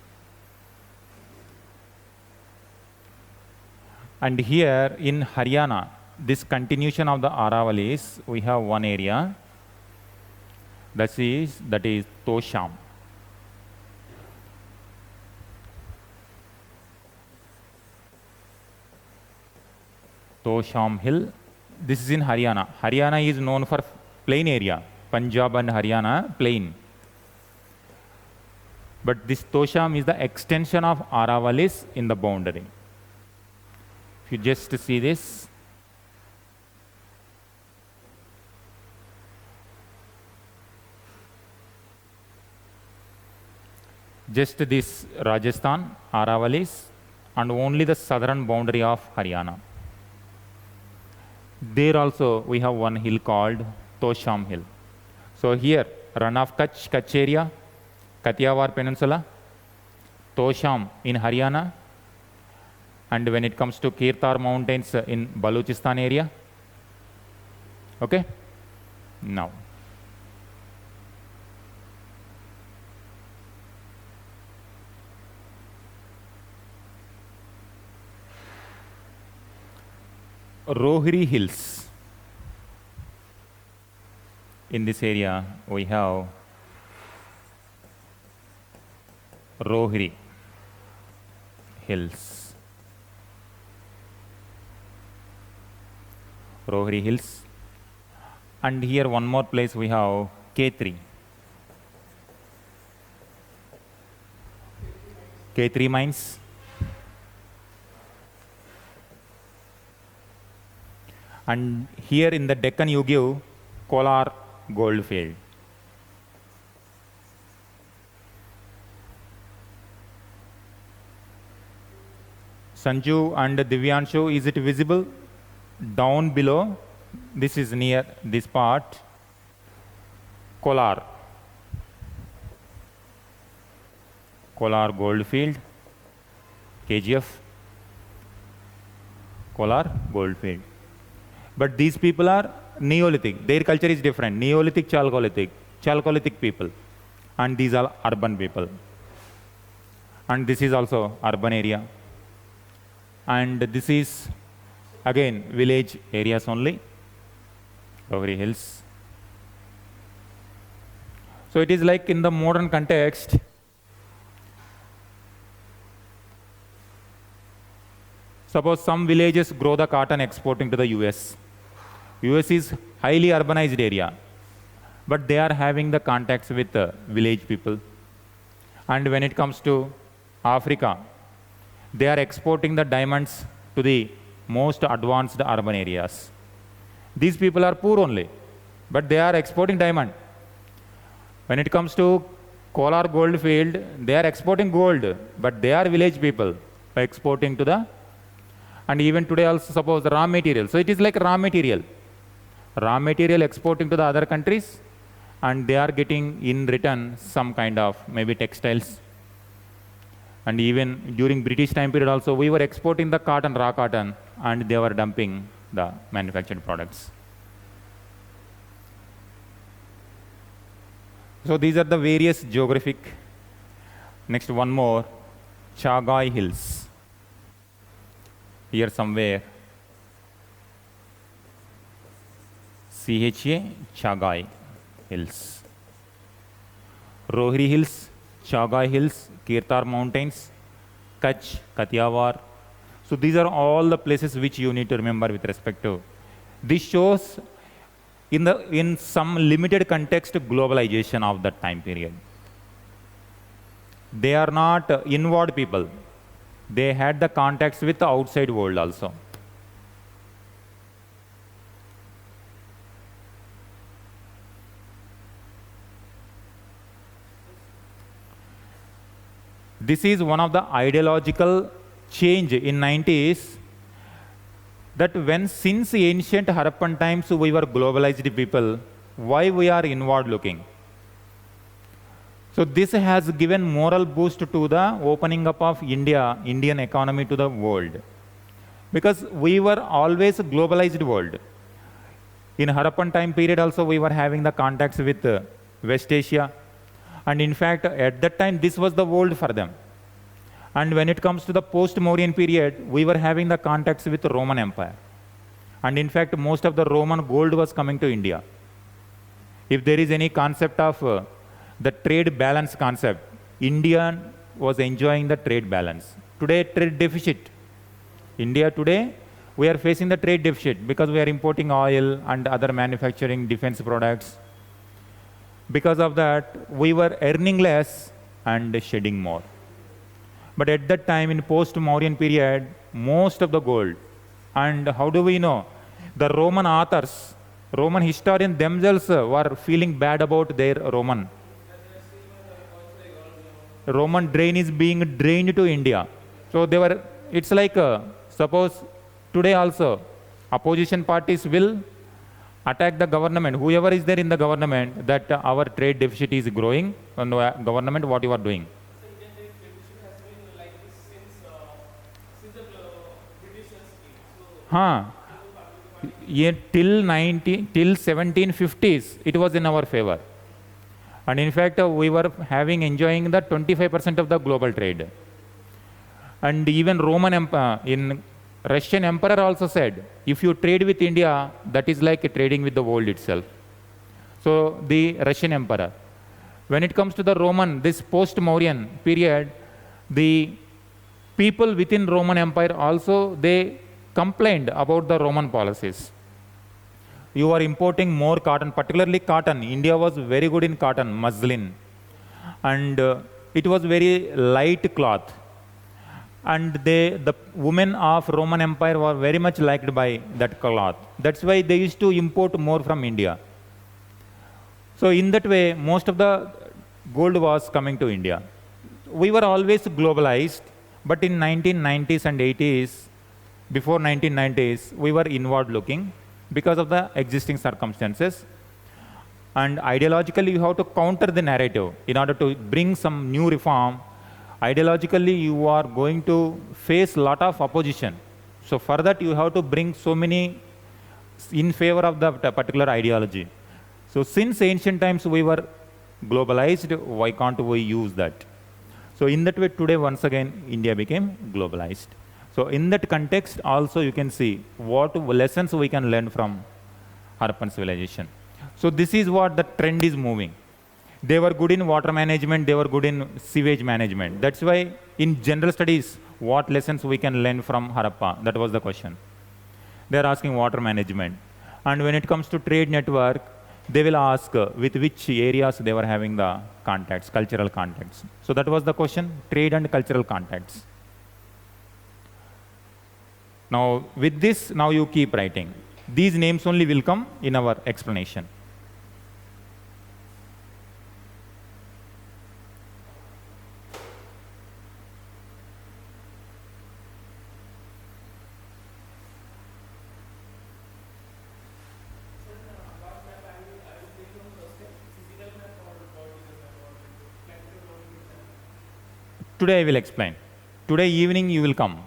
[SPEAKER 1] And here in Haryana, this continuation of the Aravalis, we have one area that is Tosham. Tosham Hill. This is in Haryana. Haryana is known for plain area. Punjab and Haryana, plain. But this Tosham is the extension of Aravalis in the boundary. If you just see this, just this Rajasthan, Aravalis, and only the southern boundary of Haryana. There also we have one hill called Tosham Hill. So here, run of Kutch, Kutch area, Kathiawar Peninsula, Tosham in Haryana, and when it comes to Kirtar Mountains in Balochistan area. Okay? Now, Rohri Hills. In this area, we have Rohri Hills. Rohri Hills. And here one more place we have K3. K3 mines. And here in the Deccan you give Kolar Goldfield. Sanju and Divyanshu, is it visible? Down below, this is near this part, Kolar. Kolar Goldfield, KGF, Kolar Goldfield. But these people are Neolithic. Their culture is different. Neolithic, Chalcolithic people. And these are urban people. And this is also urban area. And this is again village areas only. Rohri Hills. So it is like in the modern context, suppose some villages grow the cotton exporting to the US. US is highly urbanized area, but they are having the contacts with village people. And when it comes to Africa, they are exporting the diamonds to the most advanced urban areas. These people are poor only, but they are exporting diamond. When it comes to Kolar Goldfield, they are exporting gold, but they are village people by exporting to the, and even today also suppose the raw material. So it is like raw material exporting to the other countries, and they are getting in return some kind of maybe textiles. And even during British time period also, we were exporting the cotton, raw cotton, and they were dumping the manufactured products. So these are the various geographic. Next one more, Chagai Hills. Here somewhere, CHA, Chagai Hills. Rohri Hills, Chagai Hills, Kirtar Mountains, Kutch, Kathiawar. So these are all the places which you need to remember with respect to. This shows in some limited context globalization of that time period. They are not inward people. They had the contacts with the outside world also. This is one of the ideological change in 90s, that when since ancient Harappan times we were globalized people, why we are inward looking? So this has given moral boost to the opening up of Indian economy to the world. Because we were always a globalized world. In Harappan time period also we were having the contacts with West Asia. And in fact, at that time, this was the world for them. And when it comes to the post-Mauryan period, we were having the contacts with the Roman Empire. And in fact, most of the Roman gold was coming to India. If there is any concept of the trade balance concept, India was enjoying the trade balance. Today, trade deficit. India today, we are facing the trade deficit because we are importing oil and other manufacturing defense products. Because of that, we were earning less and shedding more. But at that time, in post-Mauryan period, most of the gold, and how do we know? The Roman authors, Roman historians themselves were feeling bad about their Roman drain is being drained to India. So they were, it's like, suppose today also, opposition parties will attack the government, whoever is there in the government, that our trade deficit is growing, and government, what you are doing.
[SPEAKER 2] So Indian trade deficit has been like this since the Britishers came. So
[SPEAKER 1] Huh. Yeah, till 1750s, it was in our favor. And in fact, we were enjoying the 25% of the global trade. And even in Russian emperor also said, if you trade with India, that is like trading with the world itself. So the Russian emperor. When it comes to the Roman, this post-Mauryan period, the people within Roman Empire also, they complained about the Roman policies. You are importing more cotton, particularly cotton. India was very good in cotton, muslin. And it was very light cloth. And the women of Roman Empire were very much liked by that cloth. That's why they used to import more from India. So in that way, most of the gold was coming to India. We were always globalized, but in 1990s and 80s, before 1990s, we were inward looking because of the existing circumstances. And ideologically, you have to counter the narrative in order to bring some new reform. Ideologically, you are going to face a lot of opposition. So for that, you have to bring so many in favor of the particular ideology. So since ancient times we were globalized, why can't we use that? So in that way, today, once again, India became globalized. So in that context, also you can see what lessons we can learn from Harappan civilization. So this is what the trend is moving. They were good in water management, they were good in sewage management. That's why in general studies, what lessons we can learn from Harappa? That was the question. They are asking water management. And when it comes to trade network, they will ask with which areas they were having the contacts, cultural contacts. So that was the question, trade and cultural contacts. Now, with this, now you keep writing. These names only will come in our explanation. Today I will explain. Today evening you will come.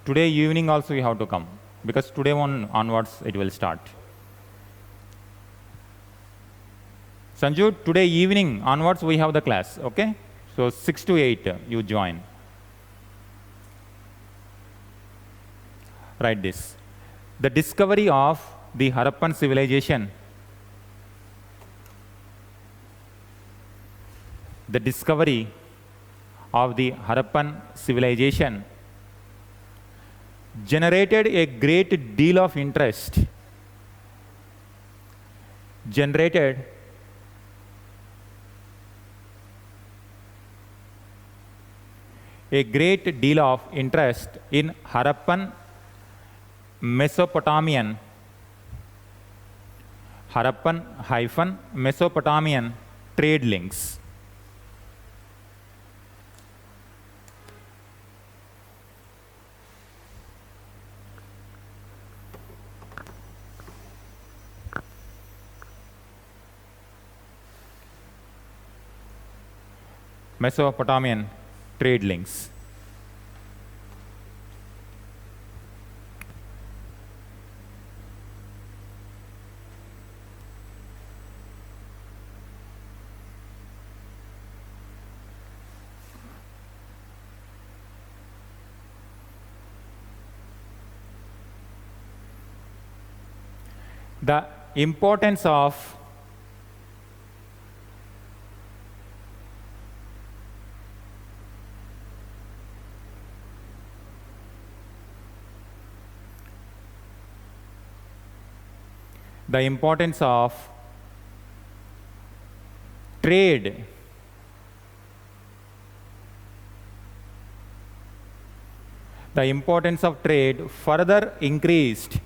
[SPEAKER 1] Today evening also you have to come, because today onwards it will start. Sanju, today evening onwards we have the class, okay? So 6 to 8 you join. Write this. The discovery of the Harappan civilization, the discovery of the Harappan civilization generated a great deal of interest, generated a great deal of interest in Harappan Mesopotamian, Harappan-Mesopotamian trade links. Mesopotamian trade links. The importance of trade further increased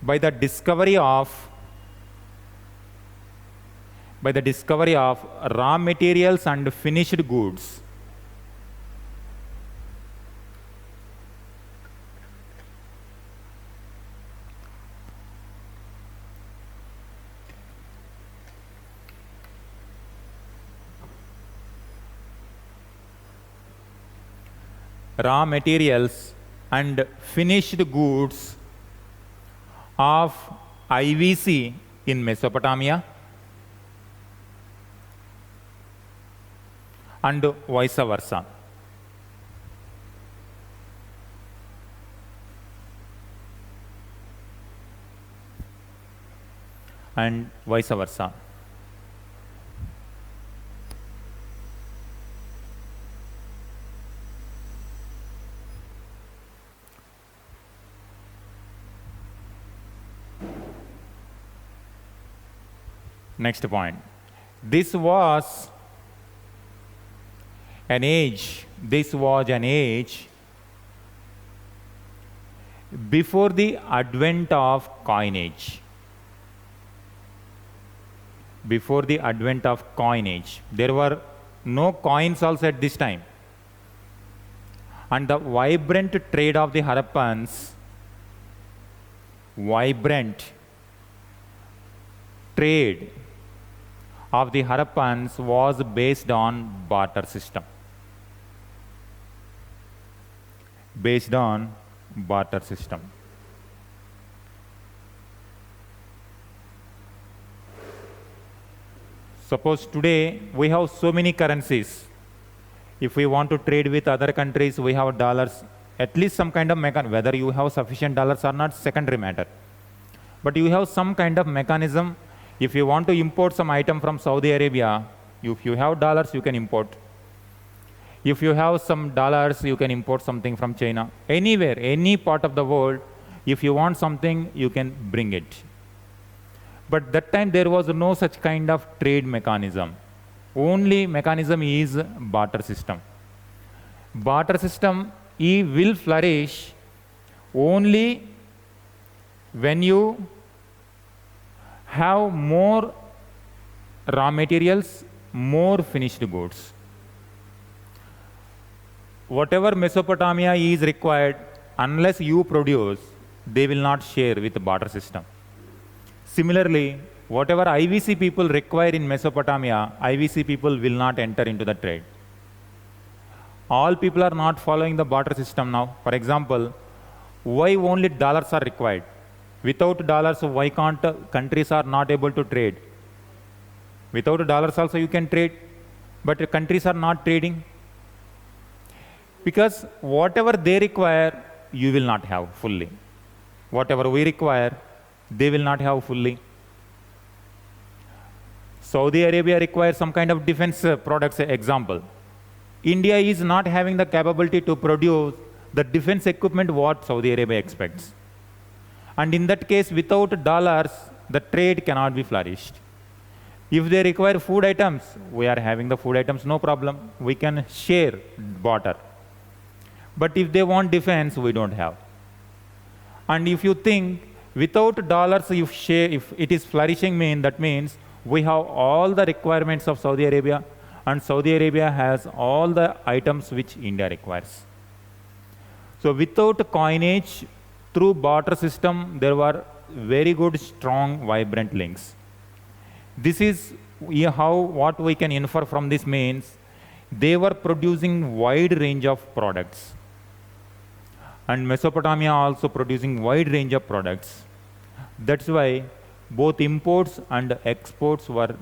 [SPEAKER 1] by the discovery of raw materials and finished goods. Raw materials and finished goods of IVC in Mesopotamia and vice versa. Next point. This was an age before the advent of coinage. There were no coins also at this time. And the vibrant trade of the Harappans, was based on barter system. Suppose today we have so many currencies. If we want to trade with other countries, we have dollars, at least some kind of mechanism. Whether you have sufficient dollars or not, secondary matter. But you have some kind of mechanism. If you want to import some item from Saudi Arabia, if you have dollars, you can import. If you have some dollars, you can import something from China. Anywhere, any part of the world, if you want something, you can bring it. But that time there was no such kind of trade mechanism. Only mechanism is barter system. Barter system will flourish only when you have more raw materials, more finished goods. Whatever Mesopotamia is required, unless you produce, they will not share with the barter system. Similarly, whatever IVC people require in Mesopotamia, IVC people will not enter into the trade. All people are not following the barter system now. For example, why only dollars are required? Without dollars, why can't countries are not able to trade? Without dollars also you can trade, but countries are not trading. Because whatever they require, you will not have fully. Whatever we require, they will not have fully. Saudi Arabia requires some kind of defense products, example. India is not having the capability to produce the defense equipment what Saudi Arabia expects. And in that case, without dollars, the trade cannot be flourished. If they require food items, we are having the food items, no problem. We can share, barter. But if they want defense, we don't have. And if you think without dollars, if it is flourishing, that means we have all the requirements of Saudi Arabia, and Saudi Arabia has all the items which India requires. So without coinage, through barter system, there were very good, strong, vibrant links. This is what we can infer from this means they were producing wide range of products. And Mesopotamia also producing wide range of products. That's why both imports and exports were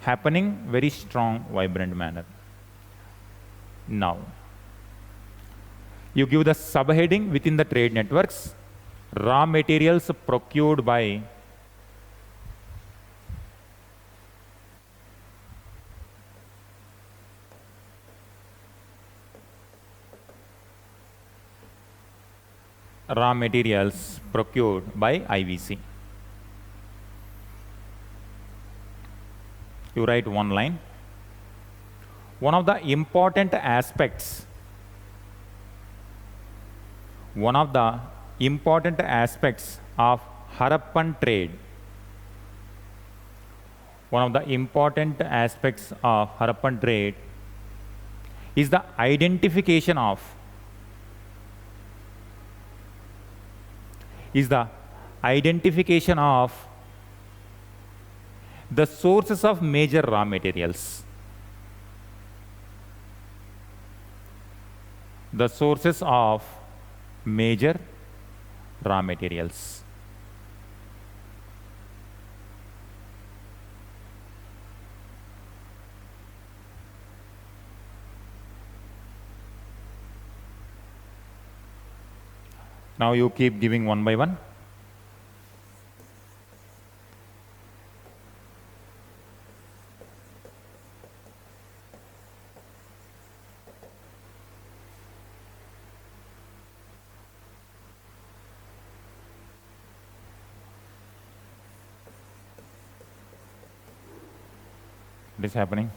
[SPEAKER 1] happening very strong, vibrant manner. Now, you give the subheading within the trade networks, raw materials procured by IVC. You write one line. One of the important aspects of Harappan trade, is the identification of the sources of major raw materials. The sources of major raw materials. Now you keep giving one by one. What is happening?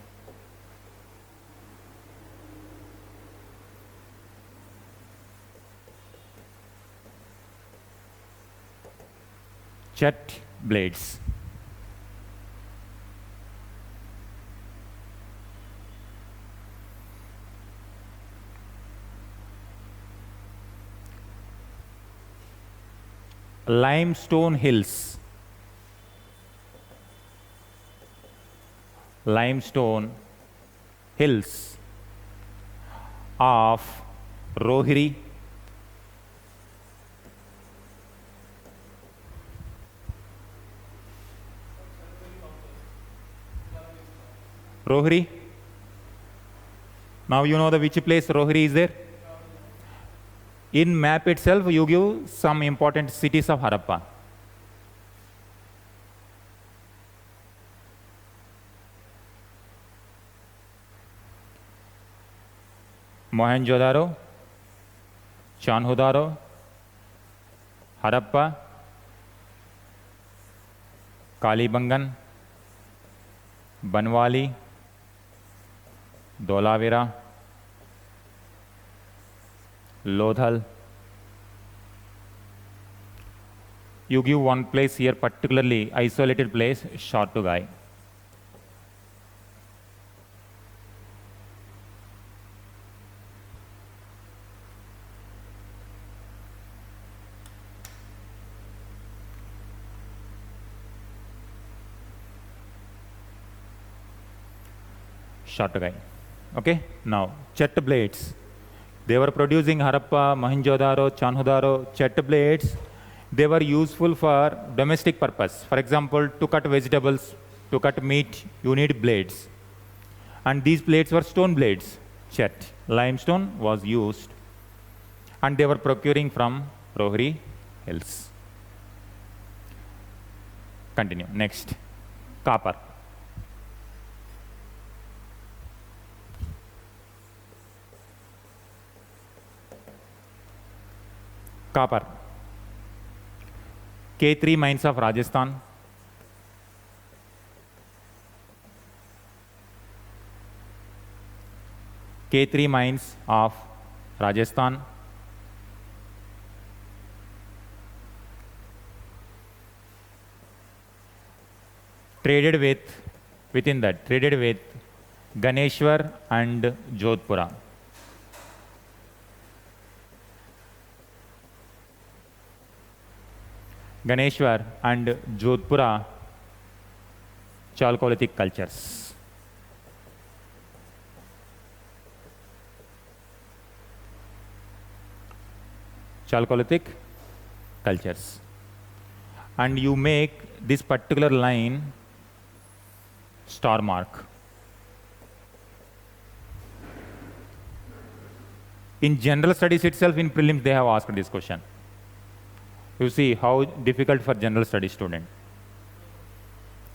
[SPEAKER 1] Jet blades. Limestone hills. Of Rohiri, now you know which place Rohiri is there. In map itself you give some important cities of Harappa. Mohenjo-daro, Chanhudaro, Harappa, Kalibangan, Banwali, Dholavira, Lodhal. You give one place here, particularly isolated place, Shortugai. Shortugai. Okay, now chet blades. They were producing Harappa, Mohenjo-daro, Chanhudaro, chet blades. They were useful for domestic purpose. For example, to cut vegetables, to cut meat, you need blades. And these blades were stone blades, chet. Limestone was used. And they were procuring from Rohiri hills. Continue. Next, copper. Copper. K3 mines of Rajasthan. K3 mines of Rajasthan. Traded with, within that, traded with Ganeshwar and Jodhpura. Ganeshwar and Jodhpura Chalcolithic cultures. Chalcolithic cultures. And you make this particular line star mark. In general studies itself, in prelims, they have asked this question. You see how difficult for general studies student.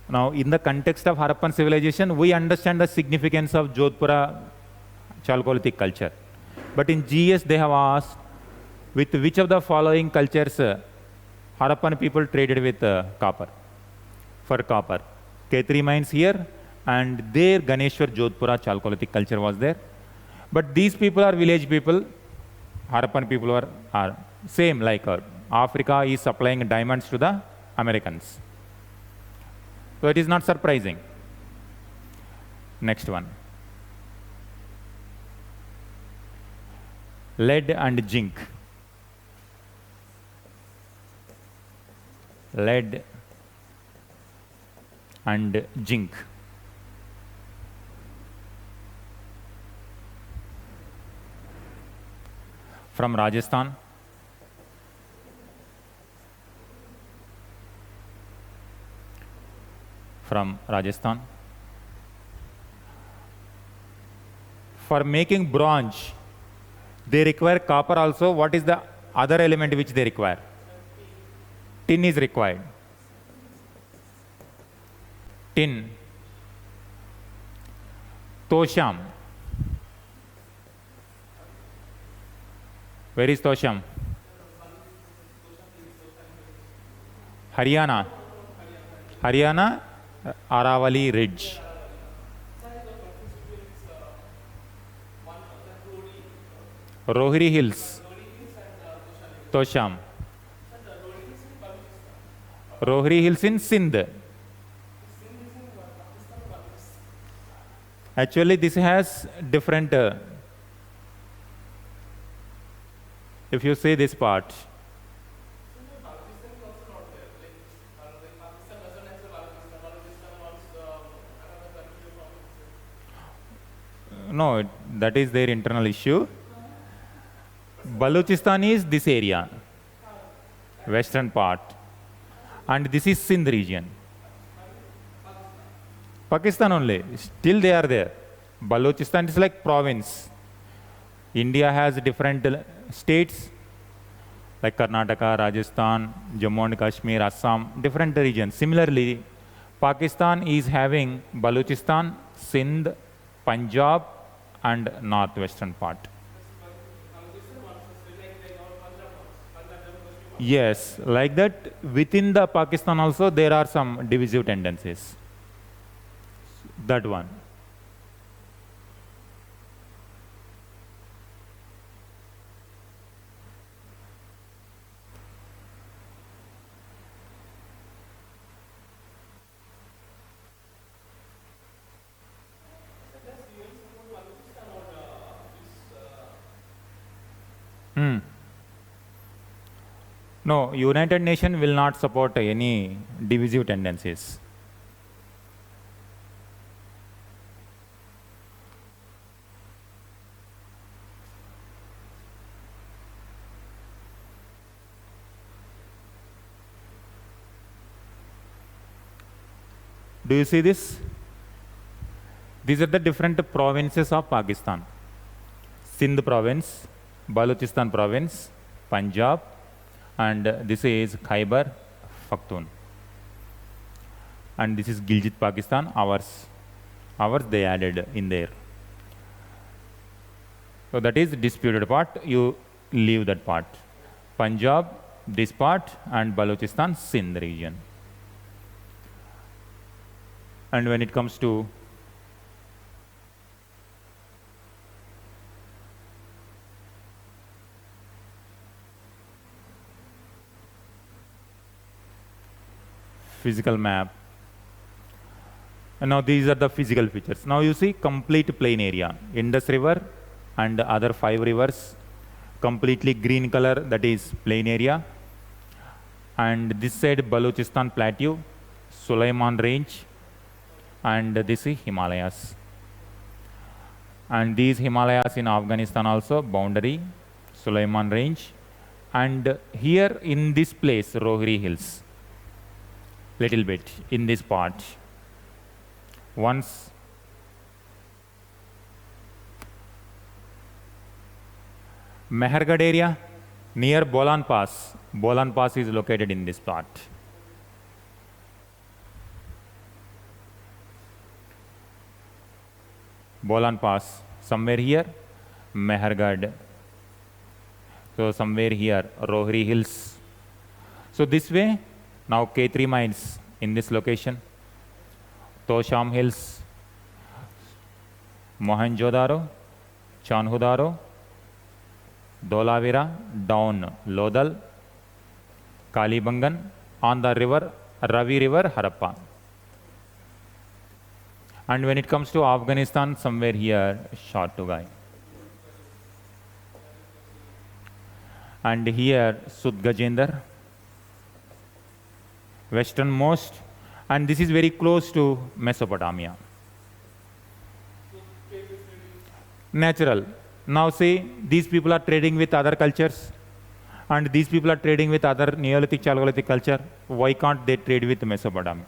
[SPEAKER 1] Now, in the context of Harappan civilization, we understand the significance of Jodhpura Chalcolithic culture. But in GS, they have asked, with which of the following cultures Harappan people traded with copper, for copper? K3 mines here, and there Ganeshwar Jodhpura Chalcolithic culture was there. But these people are village people. Harappan people are same like Africa is supplying diamonds to the Americans. So it is not surprising. Next one. Lead and zinc. Lead and zinc. From Rajasthan. From Rajasthan. For making bronze, they require copper also. What is the other element which they require? Tin is required. Tin. Tosham. Where is Tosham? Haryana. Haryana, Aravali Ridge. Rohiri Hills. Tosham. Rohiri Hills in Sindh. Actually, this has different. If you see this part, no, that is their internal issue. Balochistan is this area, western part, and this is Sindh region. Pakistan only, still they are there. Balochistan is like province. India has different states like Karnataka, Rajasthan, Jammu and Kashmir, Assam, different regions. Similarly, Pakistan is having Balochistan, Sindh, Punjab, and northwestern part. Yes, like that. Within the Pakistan also there are some divisive tendencies. That one. No, United Nations will not support any divisive tendencies. Do you see this? These are the different provinces of Pakistan. Sindh province, Balochistan province, Punjab, and this is Khyber Pakhtunkhwa. And this is Gilgit Pakistan, ours they added in there. So that is disputed part, you leave that part. Punjab, this part, and Balochistan, Sindh region. And when it comes to physical map, and now these are the physical features. Now you see complete plain area, Indus River and other 5 rivers, completely green color, that is plain area. And this side Balochistan plateau, Sulaiman range, and this is Himalayas. And these Himalayas in Afghanistan also, boundary, Sulaiman range. And here in this place, Rohiri Hills, little bit in this part. Once Mehergarh area near Bolan Pass. Bolan Pass is located in this part. Bolan Pass, somewhere here, Mehergarh. So somewhere here, Rohri Hills. So this way, now K3 mines in this location. Tosham Hills, Mohenjo-daro, Chanhudaro, Dholavira, down Lodal, Kalibangan, on the river, Ravi River, Harappa. And when it comes to Afghanistan, somewhere here, Shortugai. And here, Sud Gajendar, westernmost, and this is very close to Mesopotamia. Natural. Now see, these people are trading with other cultures, and these people are trading with other Neolithic, Chalcolithic culture. Why can't they trade with Mesopotamia?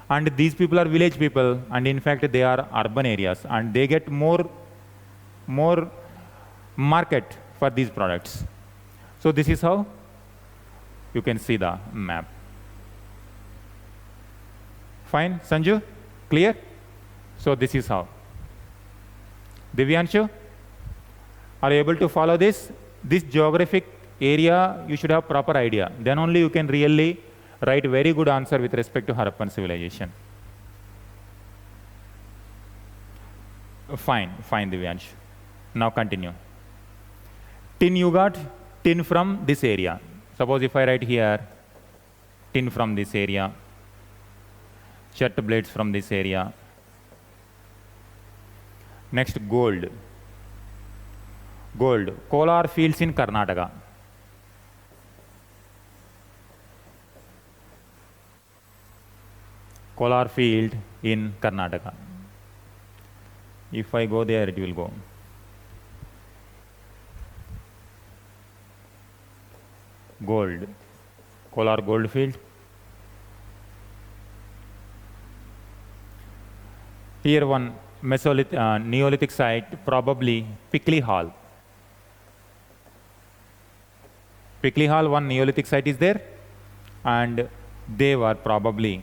[SPEAKER 1] And these people are village people, and in fact they are urban areas, and they get more market for these products. So this is how you can see the map. Fine, Sanju? Clear? So this is how. Divyanshu, are you able to follow this? This geographic area, you should have proper idea. Then only you can really write very good answer with respect to Harappan civilization. Fine, fine, Divyanshu. Now continue. Tin you got, tin from this area. Suppose if I write here, tin from this area, shirt blades from this area. Next, gold. Gold. Kolar fields in Karnataka. Kolar field in Karnataka. If I go there, it will go. Gold. Kolar gold field. Here one Neolithic site, probably Pickley Hall. Pickley Hall, one Neolithic site is there, and they were probably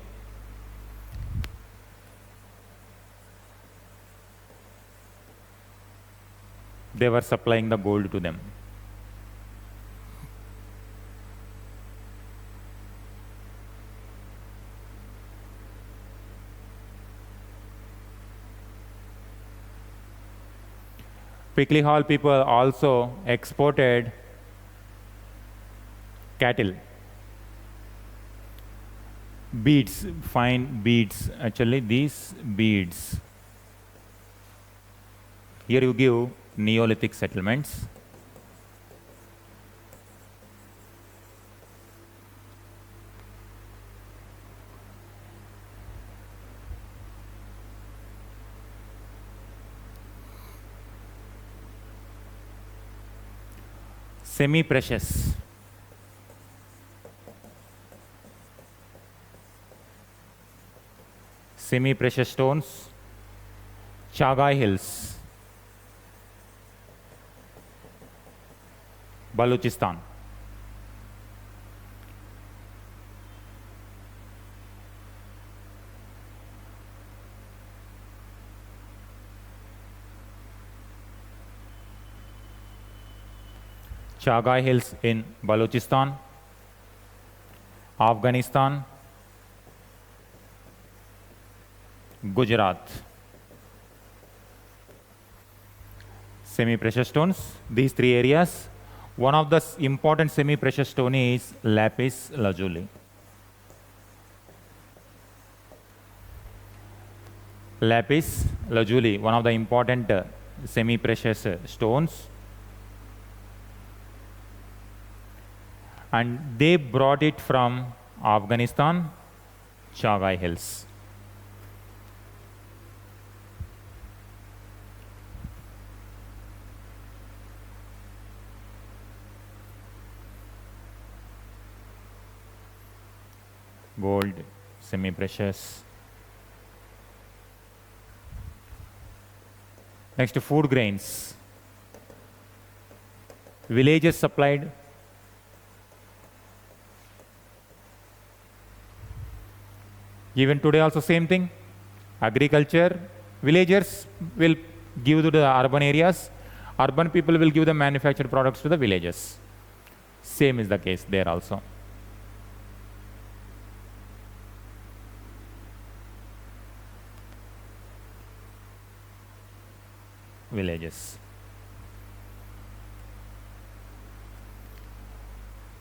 [SPEAKER 1] supplying the gold to them. Pickley Hall people also exported cattle, beads, fine beads. Actually, these beads. Here you give Neolithic settlements. Semi-precious. Semi-precious stones. Chagai Hills, Balochistan. Chagai Hills in Balochistan, Afghanistan, Gujarat. Semi-precious stones, these three areas. One of the important semi-precious stone is lapis lazuli. Lapis lazuli, one of the important semi-precious stones. And they brought it from Afghanistan, Chagai Hills. Gold, semi-precious. Next, food grains. Villages supplied. Even today also same thing. Agriculture, villagers will give to the urban areas. Urban people will give the manufactured products to the villages. Same is the case there also. Villages.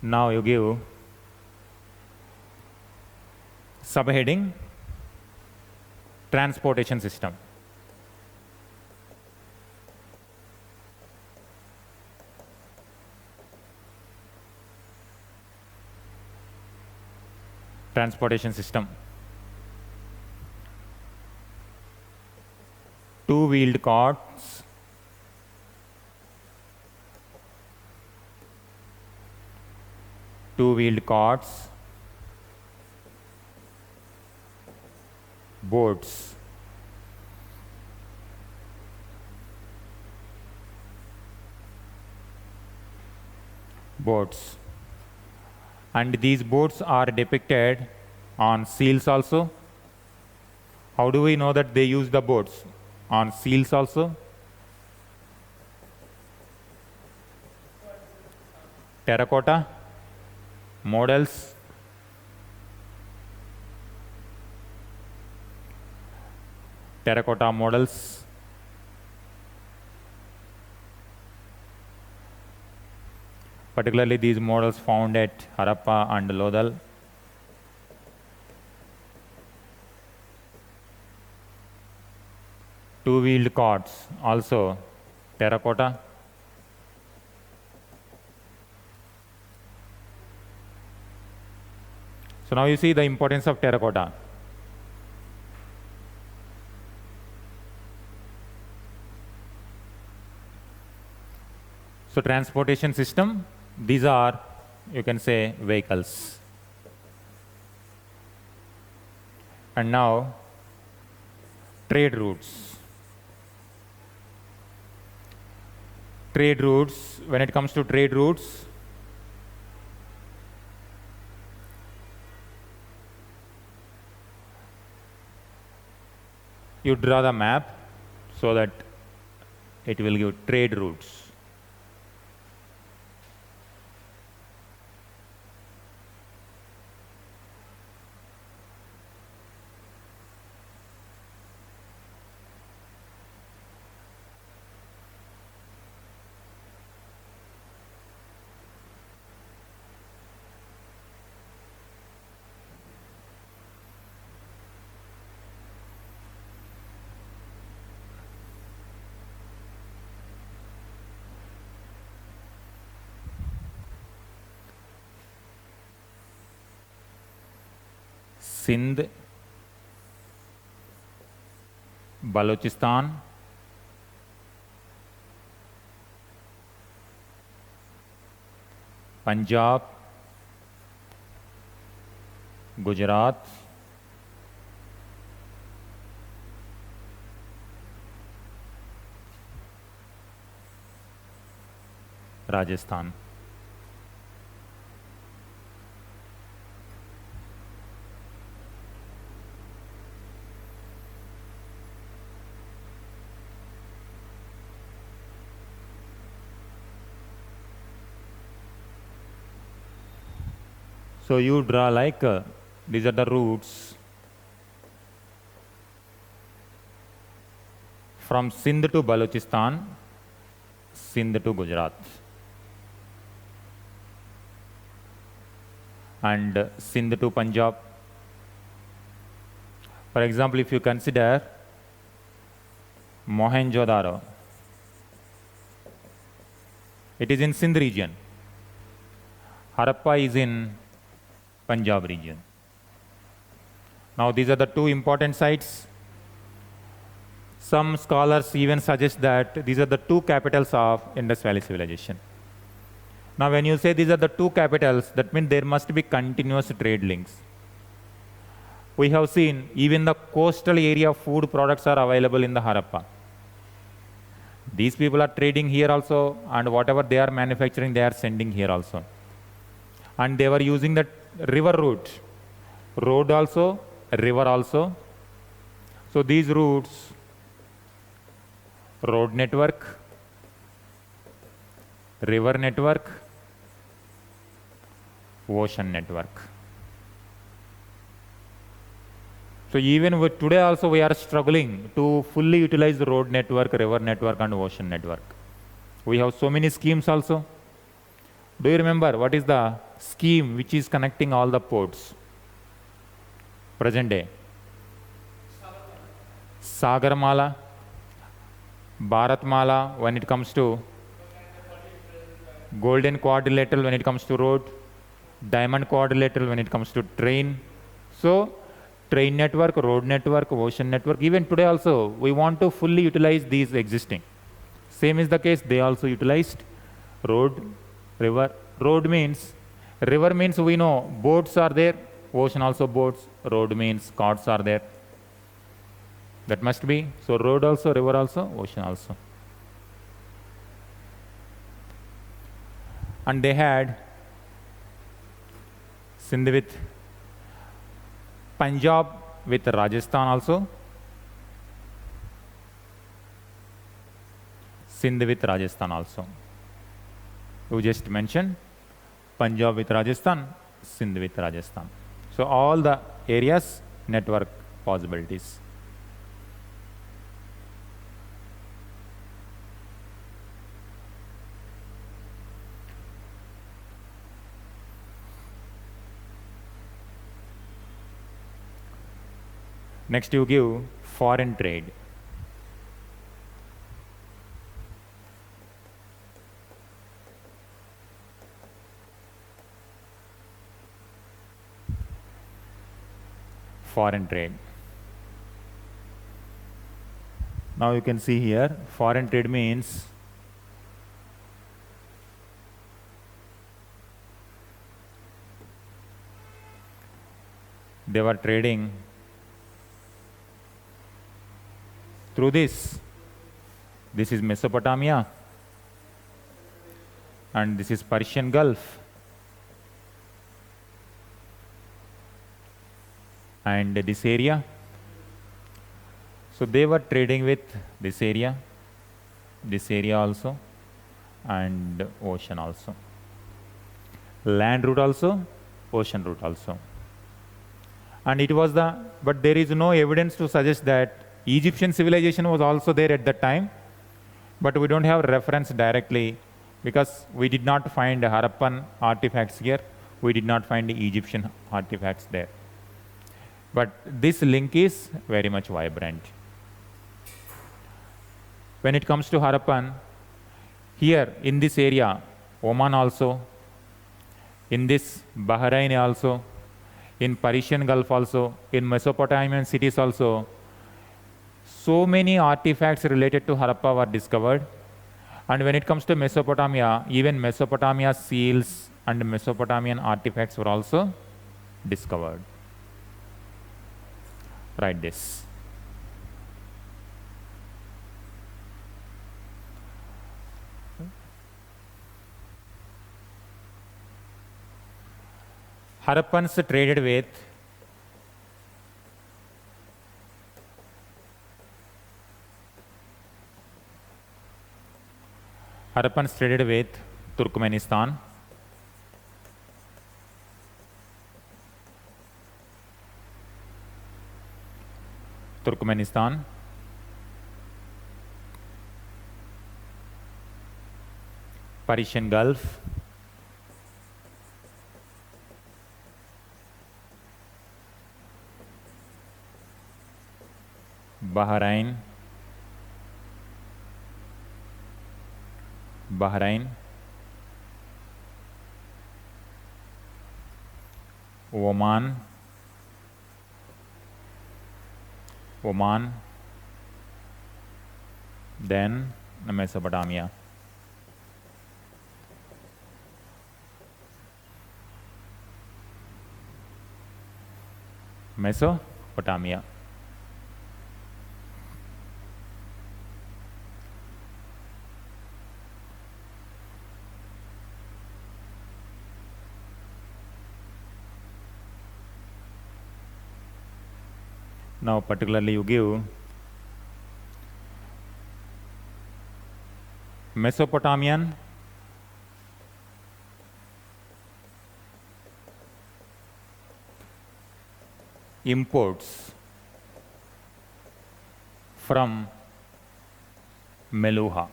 [SPEAKER 1] Now you give subheading transportation system. Transportation system. Two-wheeled carts, boats, and these boats are depicted on seals also. How do we know that they use the boats? On seals also. Terracotta models. Terracotta models. Particularly these models found at Harappa and Lodal. Two-wheeled carts, also terracotta. So now you see the importance of terracotta. So transportation system, these are, you can say, vehicles. And now trade routes. Trade routes, when it comes to trade routes, you draw the map so that it will give trade routes. Sindh, Balochistan, Punjab, Gujarat, Rajasthan. So you draw like these are the routes from Sindh to Balochistan, Sindh to Gujarat, and Sindh to Punjab. For example, if you consider Mohenjo-daro, it is in Sindh region. Harappa is in Punjab region. Now these are the two important sites. Some scholars even suggest that these are the two capitals of Indus Valley civilization. Now when you say these are the two capitals, that means there must be continuous trade links. We have seen even the coastal area food products are available in the Harappa. These people are trading here also, and whatever they are manufacturing, they are sending here also. And they were using the river route, road also, river also. So these routes, road network, river network, ocean network. So even with today also we are struggling to fully utilize the road network, river network and ocean network. We have so many schemes also. Do you remember what is the scheme which is connecting all the ports? Present day. Sagarmala, Bharatmala when it comes to golden quadrilateral when it comes to road, diamond quadrilateral when it comes to train. So train network, road network, ocean network, even today also we want to fully utilize these existing. Same is the case, they also utilized road, river. Road means, river means we know boats are there, ocean also boats, road means carts are there. That must be, so road also, river also, ocean also. And they had Sindh with Punjab with Rajasthan also. Sindh with Rajasthan also. We just mentioned Punjab with Rajasthan, Sindh with Rajasthan. So all the areas, network possibilities. Next you give foreign trade. Foreign trade. Now you can see here, foreign trade means they were trading through this. This is Mesopotamia and this is Persian Gulf. And this area. So they were trading with this area also, and ocean also. Land route also, ocean route also. And it was but there is no evidence to suggest that Egyptian civilization was also there at that time, but we don't have reference directly because we did not find Harappan artifacts here. We did not find Egyptian artifacts there. But this link is very much vibrant. When it comes to Harappan, here in this area, Oman also, in this Bahrain also, in Persian Gulf also, in Mesopotamian cities also, so many artifacts related to Harappa were discovered. And when it comes to Mesopotamia, even Mesopotamia seals and Mesopotamian artifacts were also discovered. Write this. Harappans traded with Turkmenistan, Persian Gulf, Bahrain, Oman, then Mesopotamia. Now particularly you give Mesopotamian imports from Meluha.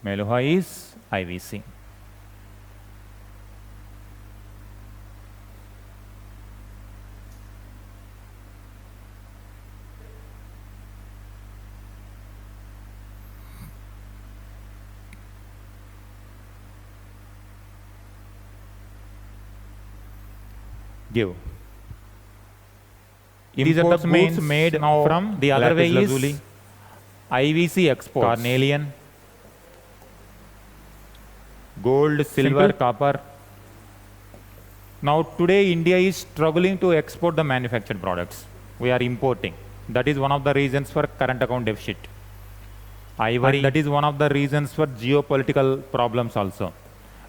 [SPEAKER 1] Meluha is IVC. Give. These are the goods made from the other way is IVC exports. Carnelian, gold, silver, copper. Now today India is struggling to export the manufactured products. We are importing. That is one of the reasons for current account deficit. Ivory, and that is one of the reasons for geopolitical problems also.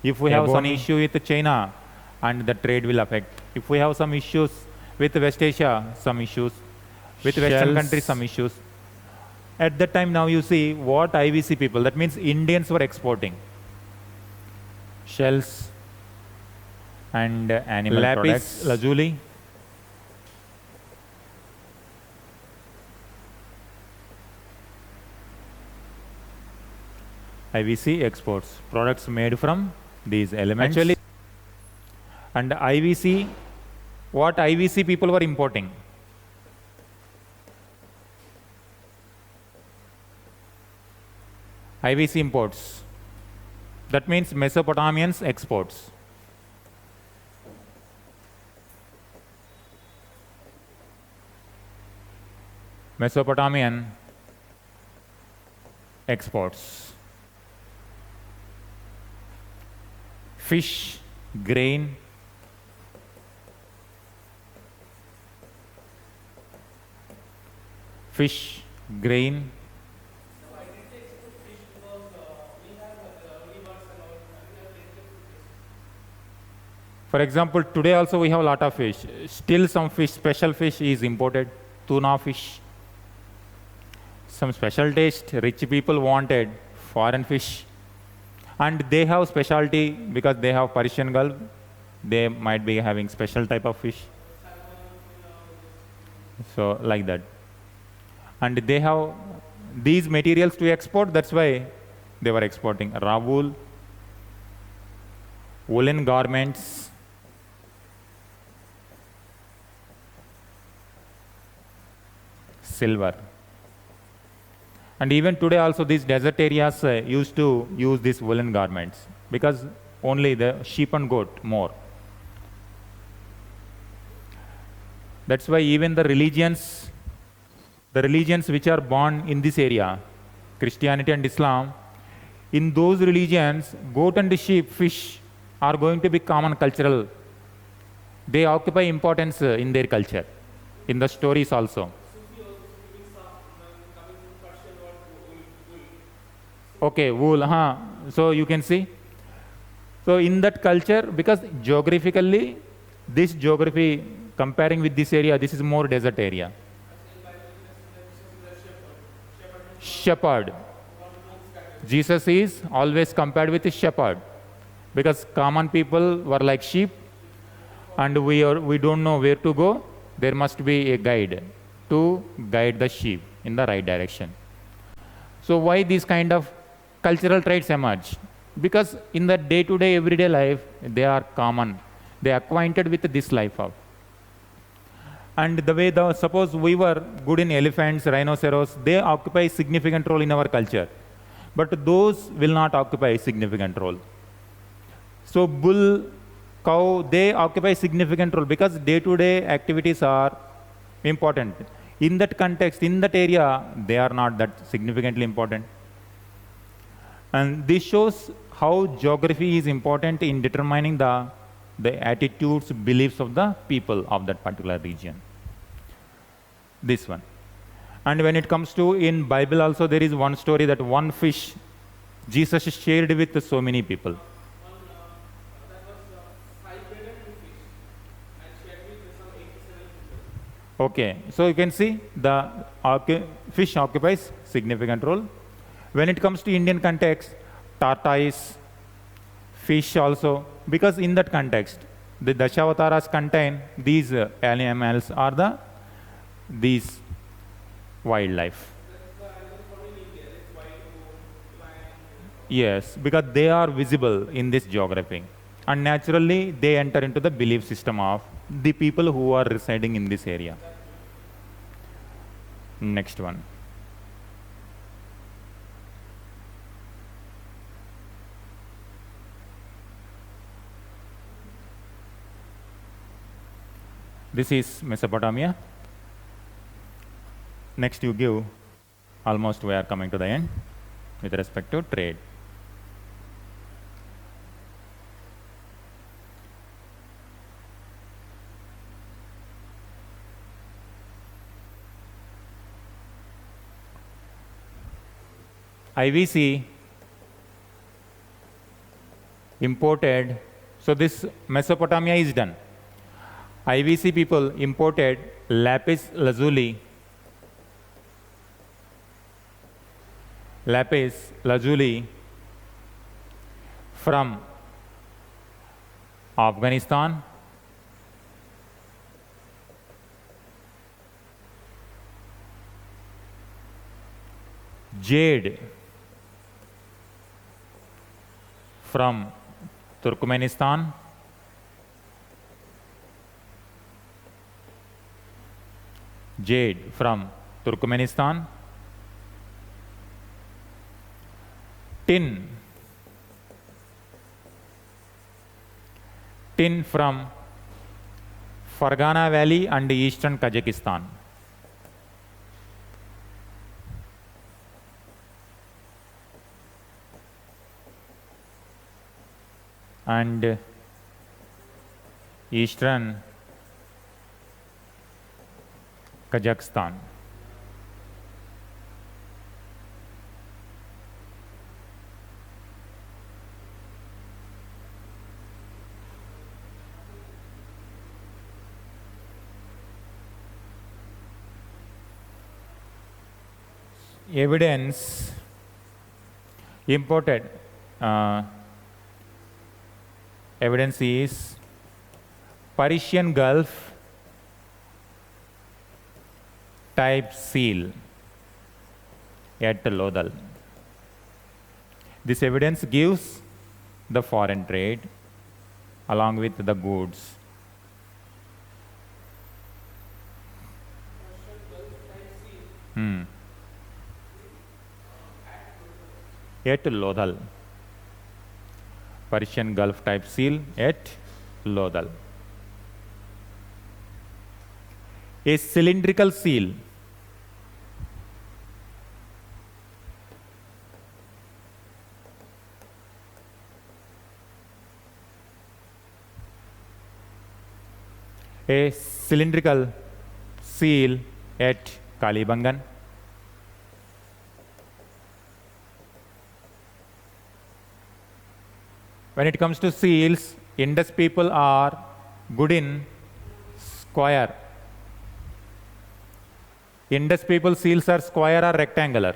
[SPEAKER 1] If we have some issue with China, and the trade will affect. If we have some issues with West Asia, some issues. With Western countries, some issues. At that time now you see what IVC people, that means Indians were exporting. Shells and animal products. Lapis lazuli. IVC exports. Products made from these elements. Actually, and IVC, what IVC people were importing? IVC imports. That means Mesopotamians exports. Mesopotamian exports. Fish, grain, fish, grain.
[SPEAKER 2] So I did export fish because we have rivers and all, and we have plenty of fish.
[SPEAKER 1] For example, today also we have a lot of fish. Still some fish, special fish is imported. Tuna fish. Some special taste, rich people wanted foreign fish. And they have specialty because they have Persian Gulf. They might be having special type of fish. So like that. And they have these materials to export, that's why they were exporting raw wool, woolen garments, silver. And even today also these desert areas used to use these woolen garments because only the sheep and goat more. That's why even the religions which are born in this area, Christianity and Islam, in those religions, goat and sheep, fish are going to be common cultural. They occupy importance in their culture, in the stories also. Okay, wool, so you can see. So in that culture, because geographically, this geography, comparing with this area, this is more desert area. Shepherd. Jesus is always compared with a shepherd because common people were like sheep and we don't know where to go. There must be a guide to guide the sheep in the right direction. So why these kind of cultural traits emerge? Because in the day-to-day, everyday life, they are common. They are acquainted with this life of. And the way, suppose we were good in elephants, rhinoceros, they occupy significant role in our culture. But those will not occupy significant role. So bull, cow, they occupy significant role because day-to-day activities are important. In that context, in that area, they are not that significantly important. And this shows how geography is important in determining the attitudes, beliefs of the people of that particular region. This one. And when it comes to in Bible also, there is one story that one fish Jesus shared with so many people.
[SPEAKER 2] That was 5 bread and 2 fish, and shared with some 87
[SPEAKER 1] Okay, so you can see the fish occupies significant role. When it comes to Indian context, tortoise, fish also, because in that context, the Dashavataras contain these animals are these wildlife. Yes, because they are visible in this geography. And naturally, they enter into the belief system of the people who are residing in this area. Next one. This is Mesopotamia. Next you give, almost we are coming to the end with respect to trade. IVC imported, so this Mesopotamia is done. IVC people imported lapis lazuli from Afghanistan, jade from Turkmenistan, tin from Fergana Valley and eastern Kazakhstan. And eastern Kazakhstan. Evidence imported. Evidence is Persian Gulf type seal at Lodal. This evidence gives the foreign trade along with the goods. At Lodal. Persian Gulf type seal at Lodal. A cylindrical seal at Kalibangan. When it comes to seals, Indus people are good in square. Indus people seals are square or rectangular,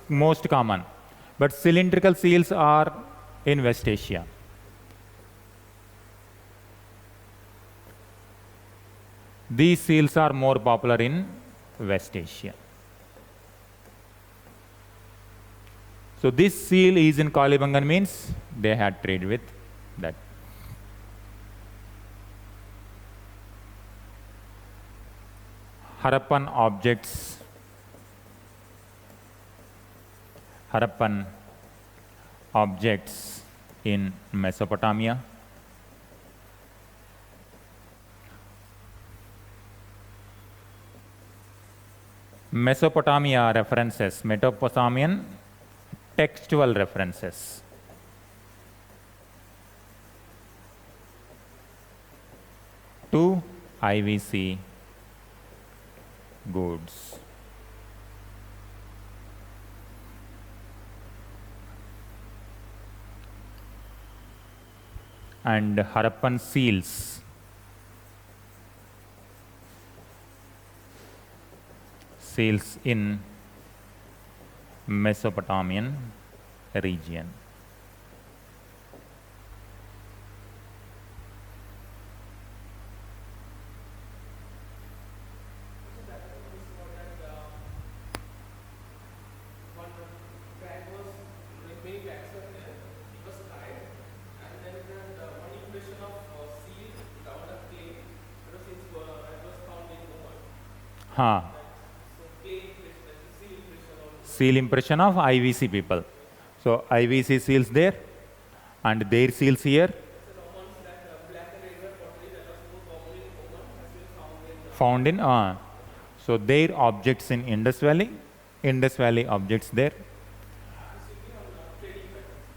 [SPEAKER 1] most common. But cylindrical seals are in West Asia. These seals are more popular in West Asia. So this seal is in Kalibangan means they had trade with that. Harappan objects in Mesopotamia. Mesopotamian textual references. To IVC goods. And Harappan seals seals in Mesopotamian region. Huh. Seal impression of IVC people. So IVC seals there and their seals here. Found in, so their objects in Indus Valley objects there.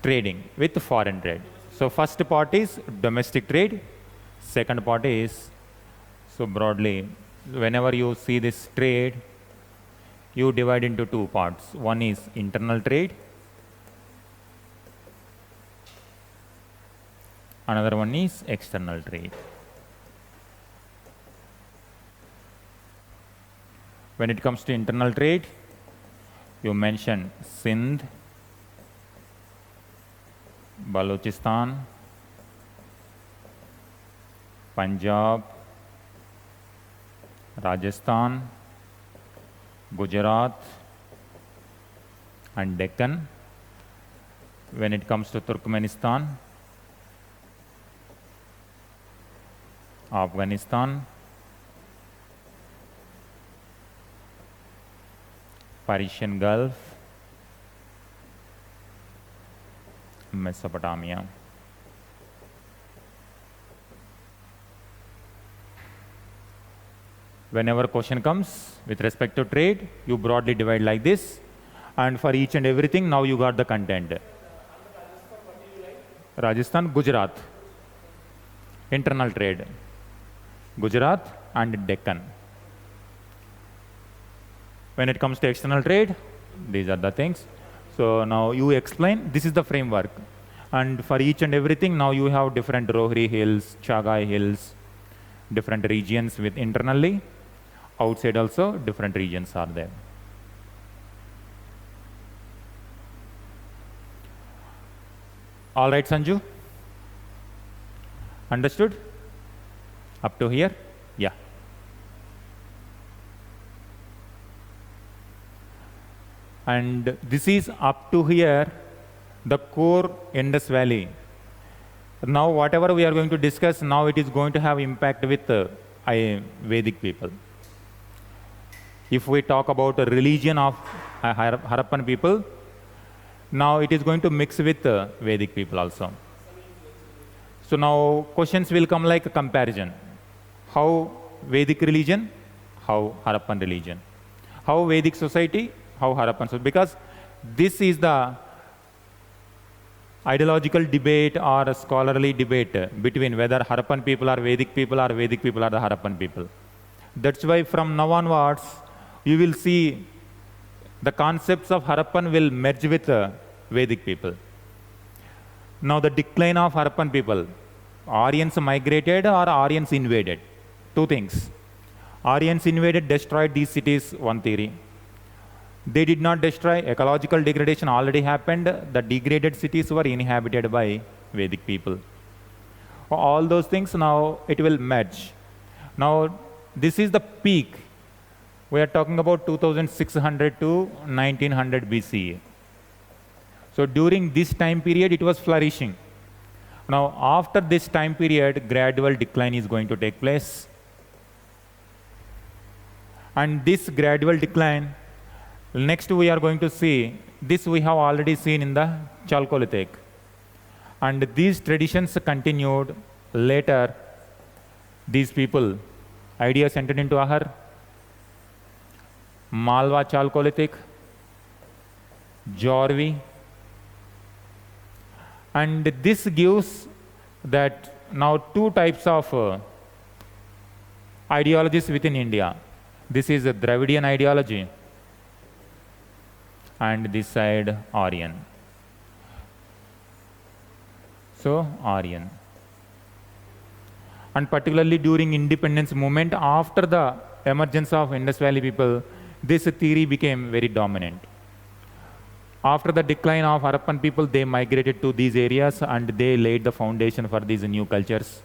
[SPEAKER 1] Trading with foreign trade. So first part is domestic trade, second part is, so broadly, whenever you see this trade, you divide into two parts. One is internal trade, another one is external trade. When it comes to internal trade, you mention Sindh, Balochistan, Punjab, Rajasthan, Gujarat, and Deccan. When it comes to Turkmenistan, Afghanistan, Persian Gulf, Mesopotamia. Whenever question comes with respect to trade, you broadly divide like this, and for each and everything, now you got the content. Rajasthan, Gujarat, internal trade, Gujarat and Deccan. When it comes to external trade, these are the things. So now you explain, this is the framework. And for each and everything, now you have different Rohri hills, Chagai hills, different regions with internally. Outside also, different regions are there. All right, Sanju? Understood? Up to here? Yeah. And this is up to here, the core Indus Valley. Now, whatever we are going to discuss, now it is going to have impact with Vedic people. If we talk about the religion of Harappan people, now it is going to mix with Vedic people also. So now questions will come like a comparison. How Vedic religion, how Harappan religion. How Vedic society, how Harappan society. Because this is the ideological debate or a scholarly debate between whether Harappan people are Vedic people or Vedic people are the Harappan people. That's why from now onwards, you will see the concepts of Harappan will merge with Vedic people. Now the decline of Harappan people, Aryans migrated or Aryans invaded? Two things. Aryans invaded, destroyed these cities, one theory. They did not destroy, ecological degradation already happened, the degraded cities were inhabited by Vedic people. All those things now it will merge. Now this is the peak. We are talking about 2600 to 1900 BCE. So during this time period, it was flourishing. Now after this time period, gradual decline is going to take place. And this gradual decline, next we are going to see, this we have already seen in the Chalcolithic. And these traditions continued later. These people, ideas entered into Ahar, Malwa Chalcolithic, Jorvi, and this gives that now two types of ideologies within India. This is a Dravidian ideology and this side Aryan. So Aryan. And particularly during independence movement, after the emergence of Indus Valley people, this theory became very dominant. After the decline of Harappan people, they migrated to these areas and they laid the foundation for these new cultures.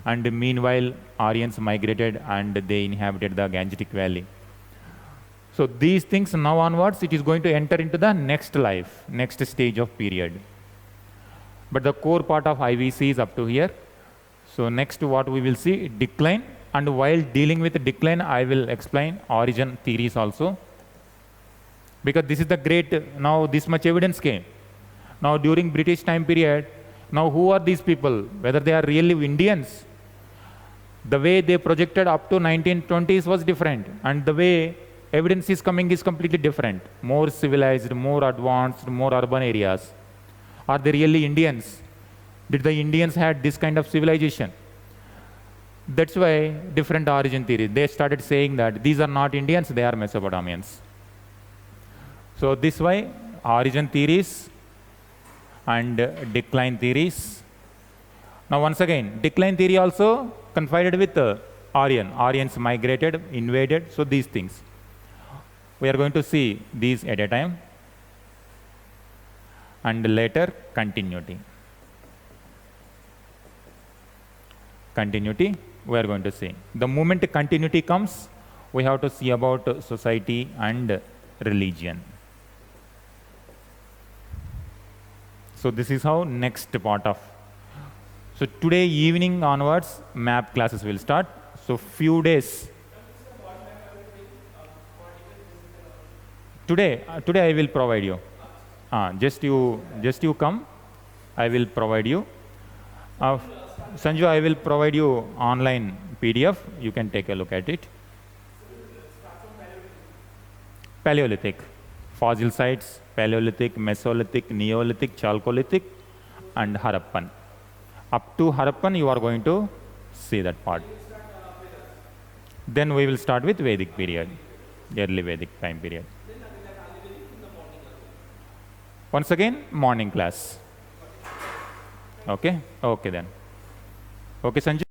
[SPEAKER 1] And meanwhile, Aryans migrated and they inhabited the Gangetic Valley. So these things now onwards, it is going to enter into the next life, next stage of period. But the core part of IVC is up to here. So next what we will see, decline. And while dealing with decline, I will explain origin theories also. Because this is the great, now this much evidence came. Now during British time period, now who are these people? Whether they are really Indians? The way they projected up to 1920s was different. And the way evidence is coming is completely different. More civilized, more advanced, more urban areas. Are they really Indians? Did the Indians had this kind of civilization? That's why different origin theories. They started saying that these are not Indians, they are Mesopotamians. So this way, origin theories and decline theories. Now once again, decline theory also confided with Aryan. Aryans migrated, invaded, so these things. We are going to see these at a time. And later, continuity. Continuity, we are going to see. The moment continuity comes, we have to see about society and religion. So this is how next part of. So today evening onwards, map classes will start. So few days. Today I will provide you. Just you come. I will provide you. Sanju, I will provide you online PDF. You can take a look at it. Paleolithic, fossil sites, Paleolithic, Mesolithic, Neolithic, Chalcolithic, and Harappan. Up to Harappan, you are going to see that part. Then we will start with Vedic period, early Vedic time period. Once again, morning class. Okay? Okay then. Okay, Sanjay.